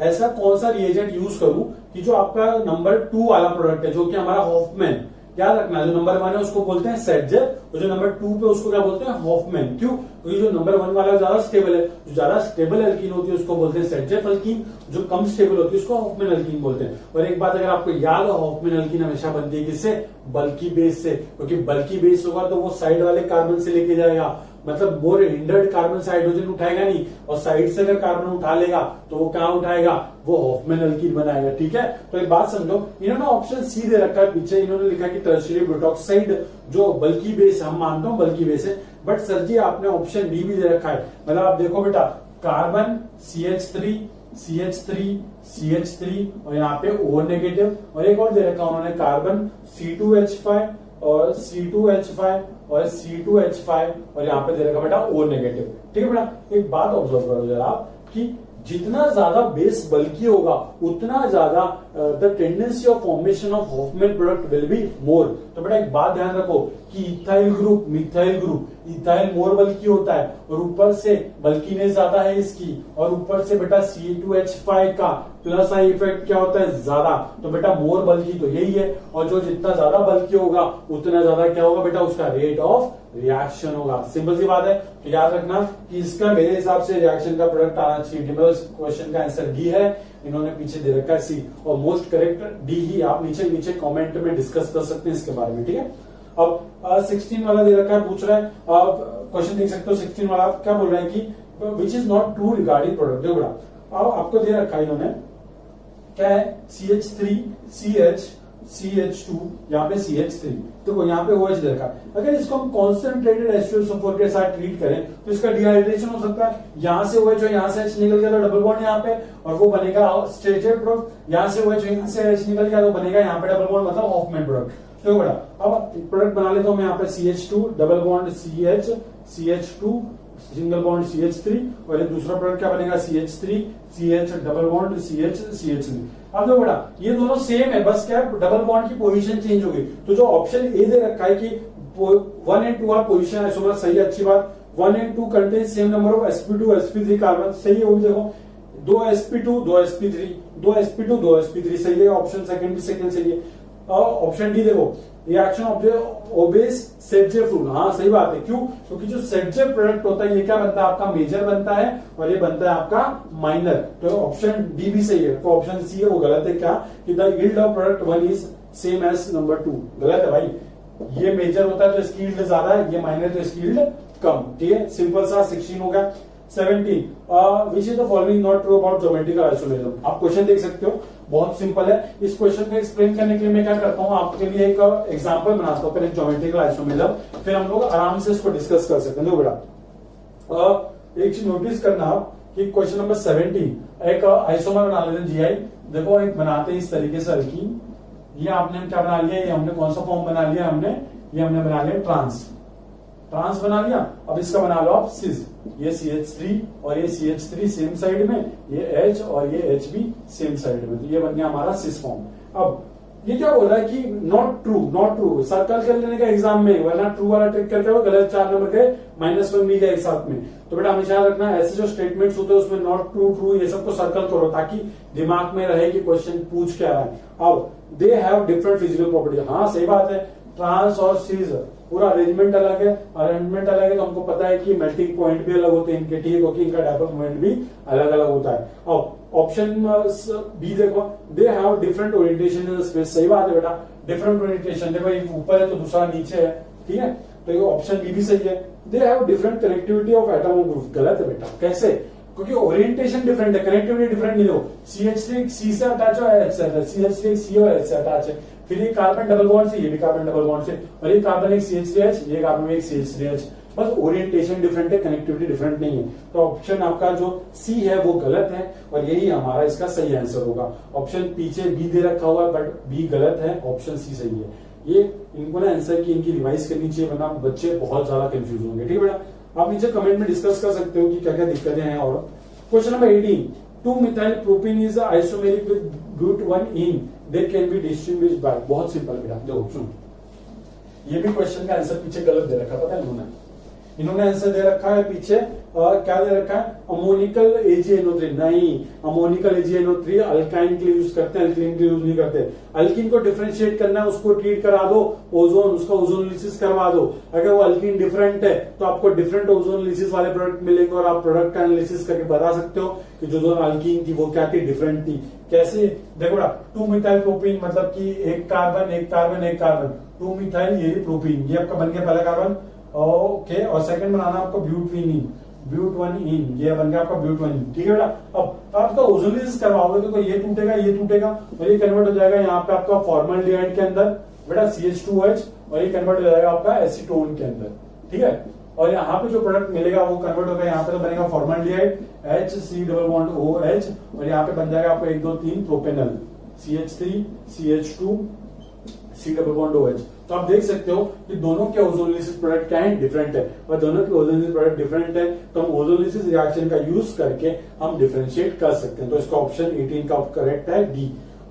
ऐसा कौन सा रिएजेंट यूज करूं कि जो आपका नंबर 2 वाला प्रोडक्ट है, जो कि हमारा हॉफमैन। याद रखना, जो नंबर 1 है उसको बोलते हैं सेटजेर, और जो नंबर 2 पे उसको क्या बोलते हैं, हॉफमैन। क्यों, क्योंकि जो नंबर 1 वाला ज्यादा स्टेबल है, जो ज्यादा स्टेबल एल्कीन होती है उसको बोलते हैं सेटजेर एल्कीन, जो कम स्टेबल होती है उसको हॉफमैन एल्कीन बोलते हैं। और एक बात अगर आपको याद हो, हॉफमैन एल्कीन हमेशा बनती है किससे, बल्की बेस से, क्योंकि बल्की बेस होगा तो वो साइड वाले कार्बन से लेके जाएगा, मतलब मोर हिंडर्ड कार्बन से हाइड्रोजन उठाएगा नहीं, और साइड से अगर कार्बन उठा लेगा तो वो क्या उठाएगा, वो हॉफमैन एल्कीन बनाएगा। ठीक है, तो एक बात समझो, इन्होंने ऑप्शन सी दे रखा है, पीछे इन्होंने लिखा कि टर्शियरी ब्यूटॉक्साइड जो बल्की बेस, हम मानते हो बल्की बेस है, बट सर जी आपने ऑप्शन डी भी दे रखा है। मतलब आप देखो बेटा, कार्बन CH3 CH3 CH3 और यहाँ पे O नेगेटिव, और एक और दे रखा उन्होंने कार्बन C2H5 और C2H5 और C2H5, और यहाँ पे दे रखा बेटा O नेगेटिव। ठीक है बेटा, एक बात ऑब्जर्व करो जरा आप कि जितना ज्यादा बेस बल्की होगा उतना ज्यादा the tendency of formation of Hofmann product will be more. तो बेटा एक बात ध्यान रखो कि ethyl group, methyl group, ethyl more bulky होता है और ऊपर से बल्कीनेस ज्यादा है इसकी, और ऊपर से बेटा C2H5 का प्लस आई इफेक्ट क्या होता है, ज्यादा। तो बेटा मोर बल्की तो यही है, और जो जितना ज्यादा बल्की होगा उतना ज्यादा क्या होगा बेटा, उसका रेट ऑफ रिएक्शन होगा। सिंपल सी बात है। तो याद रखना कि इसका मेरे हिसाब से रिएक्शन का प्रोडक्ट आना चाहिए। मतलब क्वेश्चन का आंसर डी है, इन्होंने पीछे दे रखा है सी, और मोस्ट करेक्ट डी ही। आप नीचे नीचे कमेंट में डिस्कस कर सकते हैं इसके बारे में। ठीक है, अब 16 वाला दे रखा है, पूछ रहा है, क्वेश्चन देख सकते हो 16 वाला क्या बोल रहा है कि which is not true regarding product. देखो बेटा, अब आपको दे रखा है इन्होंने क्या है, CH3 CH2 यहाँ पे CH3, तो यहाँ पे OH दे रखा है। अगर इसको हम कॉन्सेंट्रेटेड H2SO4 के साथ ट्रीट करें तो इसका डिहाइड्रेशन हो सकता है। यहाँ से OH और यहाँ से H निकल गया तो डबल बॉन्ड यहाँ पे, और वो बनेगा स्ट्रेचेड प्रोडक्ट। यहाँ से OH यहाँ से H निकल गया तो बनेगा यहाँ पे डबल बॉन्ड, मतलब हॉफमैन प्रोडक्ट। तो बड़ा अब प्रोडक्ट बना लेता हूँ मैं यहाँ पे CH2 double bond CH CH2 single bond CH3, और ये दूसरा प्रोडक्ट क्या बनेगा CH3 CH double bond CH CH3। अब देखो बेटा, ये दोनों सेम है, बस क्या है, डबल बॉन्ड की पोजीशन चेंज होगी। तो जो ऑप्शन ए दे रखा है कि 1 और 2 आर पोजीशन आइसोमर, सही है, अच्छी बात। 1 और 2 contain same number of sp2 sp3 carbon, सही है। वो भी देखो 2 sp2 2 sp3 2 sp2 2 sp3, सही है। ऑप्शन सेकंड भी सही है। ऑप्शन डी देखो, रिएक्शन ओबेज सेटजेफ रूल। हाँ सही बात है, क्यों? क्योंकि जो सेटजेफ प्रोडक्ट होता है ये क्या बनता है आपका मेजर बनता है और ये बनता है आपका माइनर। तो ऑप्शन डी भी सही है। तो ऑप्शन सी है वो गलत है। क्या कि the yield of product 1 is same as number 2, गलत है भाई। ये मेजर होता है तो इसकी यील्ड ज्यादा है, ये माइनर तो इसकी यील्ड कम। ठीक है, सिंपल सा। 16 हो गया। 17 विच is the following not true about geometrical isomerism. आप क्वेश्चन देख सकते हो, बहुत सिंपल है। इस क्वेश्चन को एक्सप्लेन करने के लिए मैं क्या करता हूँ, आपके लिए एक एग्जांपल बनाता हूँ, पहले ज्योमेट्रिकल आइसोमेरिज्म, फिर हम लोग आराम से इसको डिस्कस कर सकते हैं। देखो बेटा, एक चीज नोटिस करना कि क्वेश्चन नंबर 17 एक आइसोमर बना लेते हैं जीआई। देखो एक बनाते हैं इस तरीके से हल्की, ये आपने क्या बना लिया, ये हमने कौन सा फॉर्म बना लिया, हमने बना लिया ट्रांस बना लिया। अब इसका बना लो आप सिस, ये CH3 और ये CH3 सेम साइड में, ये H और ये H भी सेम साइड में, तो ये बन गया हमारा सिस फॉर्म। अब ये क्या बोल रहा है कि नॉट ट्रू सर्कल कर लेने का एग्जाम में, वरना ट्रू वाला ट्रिक करके वो गलत 4 नंबर के -1 भी गए एक साथ में। तो बेटा हमेशा याद रखना ऐसे जो स्टेटमेंट्स होते हैं उसमें नॉट ट्रू ये सबको सर्कल करो ताकि दिमाग में रहे कि क्वेश्चन पूछ क्या रहा है। अब they have different physical property. हाँ सही बात है, ट्रांस और सीज पूरा अरेंजमेंट अलग है, तो हमको पता है कि मेल्टिंग पॉइंट भी अलग होते हैं इनके, ठीक है, क्योंकि इनका डायपोल मोमेंट भी अलग अलग होता है। अब ऑप्शन बी देखो, they have different orientation in space. सही बात है बेटा, डिफरेंट ओरिएंटेशन। देखो एक ऊपर है तो दूसरा नीचे है, ठीक है, तो ये ऑप्शन बी भी सही है। They have different connectivity of atom और ग्रुप। गलत है बेटा, कैसे? क्योंकि ओरिएंटेशन डिफरेंट है, कनेक्टिविटी डिफरेंट नहीं हो। CH3 C से अटैच है, H से अटैच, CH3 C और H से अटैच है, फिर ये कार्बन डबल बॉन्ड से, ये भी कार्बन डबल बॉन्ड से, और ये कार्बन एक CH3H, ये कार्बन एक CH3H। बस ओरिएंटेशन डिफरेंट है, कनेक्टिविटी डिफरेंट नहीं है। तो ऑप्शन आपका जो सी है वो गलत है और यही हमारा इसका सही आंसर होगा। ऑप्शन पीछे बी दे रखा हुआ है बट बी गलत है, ऑप्शन सी सही है। ये इनको ना आंसर की इनकी रिवाइज करनी चाहिए, वरना बच्चे बहुत ज्यादा कंफ्यूज होंगे। ठीक है बेटा, आप नीचे कमेंट में डिस्कस कर सकते हो कि क्या क्या दिक्कतें हैं। और question number 18, 2-methyl propene is isomeric with but1ene, they can be distinguished by। बहुत सिंपल बेटा, देखो सुनो, ये भी क्वेश्चन का आंसर पीछे गलत दे रखा, पता है इन्होंने आंसर दे रखा है पीछे क्या दे रखा है, अमोनिकल AgNO3। नहीं, अमोनिकल AgNO3 अल्काइन के लिए यूज करते हैं, अल्कीन के लिए यूज नहीं करते। अल्कीन को डिफरेंशिएट करना है, उसको ट्रीट करा दो, ओजोन, उसका ओजोनलिसिस करवा दो। अगर वो अल्कीन डिफरेंट है तो आपको डिफरेंट ओजोनलिसिस वाले प्रोडक्ट मिलेंगे और आप प्रोडक्ट का एनालिसिस करके बता सकते हो कि जो दोनों अल्कीन थी वो क्या थी, डिफरेंट थी। कैसे? देखो ना, 2-methyl propene मतलब कि एक कार्बन 2-methyl, ये प्रोपीन, ये आपका बन गया पहला कार्बन, ओके, और सेकंड बनाना आपको ब्यूट1इन, ये बन गया आपका ब्यूट1इन। ठीक है बेटा, अब आपका ओजोनलिसिस करवाओगे तो ये टूटेगा और ये कन्वर्ट हो जाएगा यहाँ पे आपका फॉर्मल्डिहाइड के अंदर बेटा CH2H, और ये कन्वर्ट हो जाएगा आपका एसीटोन के अंदर। ठीक है, और यहाँ पे जो प्रोडक्ट मिलेगा वो कन्वर्ट होगा, यहाँ पे तो बनेगा फॉर्मल्डिहाइड HC⋯OH, और यहाँ पे बन जाएगा आपको 1 2 3 प्रोपेनल CH3 CH2 C⋯OH। तो आप देख सकते हो कि दोनों के ओजोनलिसिस प्रोडक्ट क्या है, डिफरेंट है, और दोनों के ओजोनलिसिस प्रोडक्ट डिफरेंट है, तो हम ओजोनलिसिस रिएक्शन का यूज करके हम डिफरेंशिएट कर सकते हैं। तो इसका ऑप्शन 18 का करेक्ट है, डी।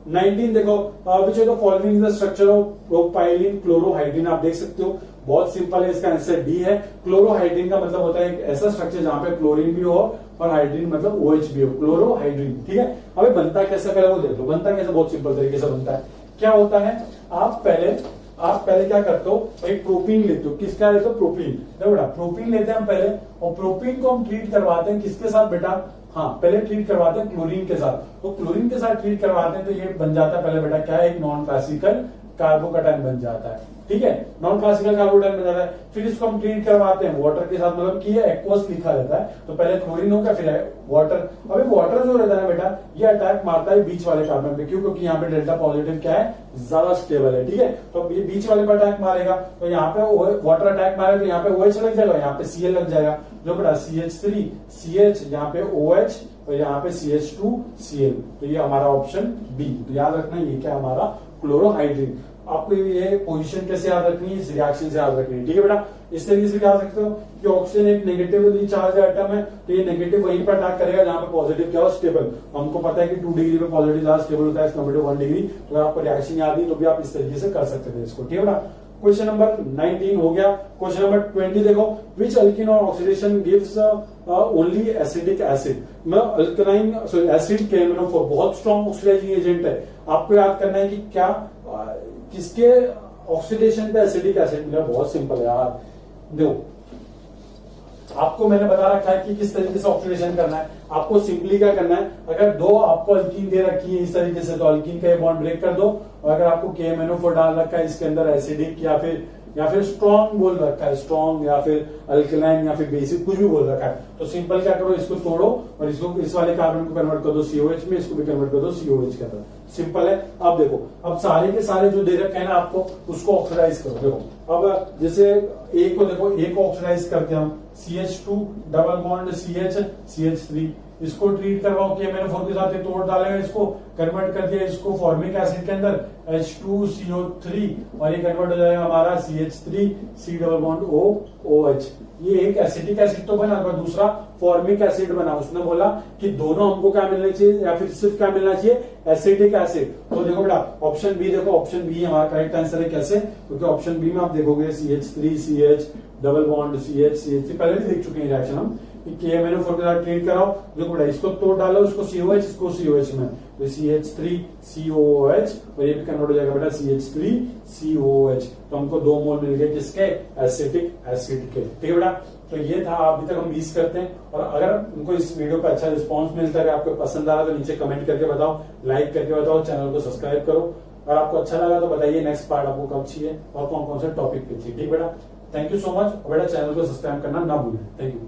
19 देखो, which of the following the structure of propylene chlorohydrin. आप देख सकते हो बहुत सिंपल है, इसका आंसर डी है। क्लोरोहाइड्रिन का मतलब होता है एक ऐसा स्ट्रक्चर जहां पे क्लोरीन भी हो और हाइड्रीन मतलब OH भी हो, क्लोरोहाइड्रिन। ठीक है, अबे बनता कैसे पहले वो देख लो, बनता कैसे, बहुत सिंपल तरीके से बनता है। क्या होता है, आप पहले क्या करते हो, एक प्रोपीन लेते हो, किसका लेते हो, प्रोपीन। देखो बेटा, प्रोपीन लेते हैं हम पहले, और प्रोपीन को हम ट्रीट करवाते हैं किसके साथ बेटा, हाँ पहले ट्रीट करवाते हैं क्लोरीन के साथ। तो क्लोरीन के साथ ट्रीट करवाते हैं तो ये बन जाता है पहले बेटा क्या है, एक नॉन क्लासिकल कार्बोकैटायन बन जाता है। ठीक है, नॉन क्लासिकल कार्बोकैटायन बन जाता है। फिर इसको हम ट्रीट करवाते हैं वाटर के साथ, मतलब कि ये एक्वस लिखा रहता है, तो पहले क्लोरीन होगा फिर वाटर। अभी वाटर जो रहता है बेटा, ये अटैक मारता है बीच वाले कार्बन पे, क्यों? क्योंकि यहाँ पे डेल्टा पॉजिटिव क्या है, ज्यादा स्टेबल है। ठीक है, तो ये बीच वाले पे अटैक मारेगा, तो यहाँ पे वाटर अटैक मारेगा तो यहाँ पे OH लग जाएगा, यहाँ पे Cl लग जाएगा, जो बेटा CH3 CH, यहाँ पे OH और यहाँ पे CH2 Cl। तो ये हमारा ऑप्शन बी। तो याद रखना ये क्या हमारा क्लोरोहाइड्रिन। आपको ये पोजीशन कैसे याद रखनी है, इस रिएक्शन से याद रखनी है। ठीक है बेटा, इस तरीके से याद रखते हो कि ऑक्सीजन एक नेगेटिवली चार्ज आइटम है, तो ये नेगेटिव वहीं पर अटैक करेगा जहां पे पॉजिटिव क्या हो, स्टेबल। हमको पता है कि 2 डिग्री पे पॉजिटिव चार्ज स्टेबल होता है, कंपेयर टू 1 डिग्री। तो अगर आपको रिएक्शन याद नहीं तो भी आप इस तरीके से कर सकते थे इसको। ठीक है बेटा, क्वेश्चन नंबर 19 हो गया। क्वेश्चन नंबर 20 देखो, विच अल्किन और oxidation gives only acidic acid. मतलब अल्कलाइन सॉरी एसिड KMnO4 बहुत स्ट्रॉन्ग ऑक्सीडाइजिंग एजेंट है। आपको याद करना है कि क्या किसके ऑक्सीडेशन पे एसिडिक एसिड मिला, बहुत सिंपल है यार। देखो आपको मैंने बता रखा है कि किस तरीके से ऑक्सीडेशन करना है। आपको सिंपली क्या करना है, अगर दो आपको अल्कीन दे रखी है इस तरीके से, तो अल्कीन का ये बॉन्ड ब्रेक कर दो, और अगर आपको KMnO4 डाल रखा है इसके अंदर एसिडिक या फिर स्ट्रॉन्ग बोल रखा है, स्ट्रॉन्ग या फिर अल्कलाइन या फिर बेसिक कुछ भी बोल रखा है, तो सिंपल क्या करो, इसको तोड़ो और इसको इस वाले कार्बन को कन्वर्ट कर दो COH में, इसको भी कन्वर्ट कर दो COH के अंदर। सिंपल है। अब देखो, अब सारे के सारे जो दे रखे हैं ना आपको, उसको ऑक्सीडाइज करो। देखो अब जैसे एक को देखो, एक को ऑक्सीडाइज करके हम CH2 डबल बॉन्ड CH3, इसको ट्रीट करवाओ KMnO4 के साथ, तोड़ डालेगा, इसको कन्वर्ट कर दिया इसको फॉर्मिक एसिड के अंदर H2CO3, और ये कन्वर्ट हो जाएगा हमारा CH3C डबल बॉन्ड OH। ये एक एसिटिक एसिड तो बना, और दूसरा फॉर्मिक एसिड बना। उसने बोला कि दोनों हमको क्या मिलना चाहिए, या फिर सिर्फ क्या मिलना चाहिए, एसिटिक एसिड। तो देखो बेटा ऑप्शन बी, देखो ऑप्शन बी हमारा करेक्ट आंसर है। कैसे? क्योंकि ऑप्शन बी में आप देखोगे CH3CH डबल बॉन्ड CH पहले भी देख चुके हैं रिएक्शन हम, KMnO4 के साथ ट्रीट कराओ। देखो बेटा इसको तोड़ डालो, इसको COH, इसको COH में, तो CH3COOH, और ये भी कन्वर्ट हो जाएगा बेटा CH3COOH। तो हमको 2 मोल मिल गए किसके, एसिटिक एसिड के। ठीक है बेटा, तो ये था, अभी तक हम 20 करते हैं। और अगर उनको इस वीडियो पे अच्छा रिस्पांस मिलता है, आपको पसंद आ रहा तो नीचे कमेंट करके बताओ, लाइक करके बताओ, चैनल को सब्सक्राइब करो। और आपको अच्छा लगा तो बताइए नेक्स्ट पार्ट आपको कब चाहिए और कौन कौन से टॉपिक पे चाहिए। ठीक बेटा, थैंक यू सो मच। बेटा चैनल को सब्सक्राइब करना ना भूलें। Thank you.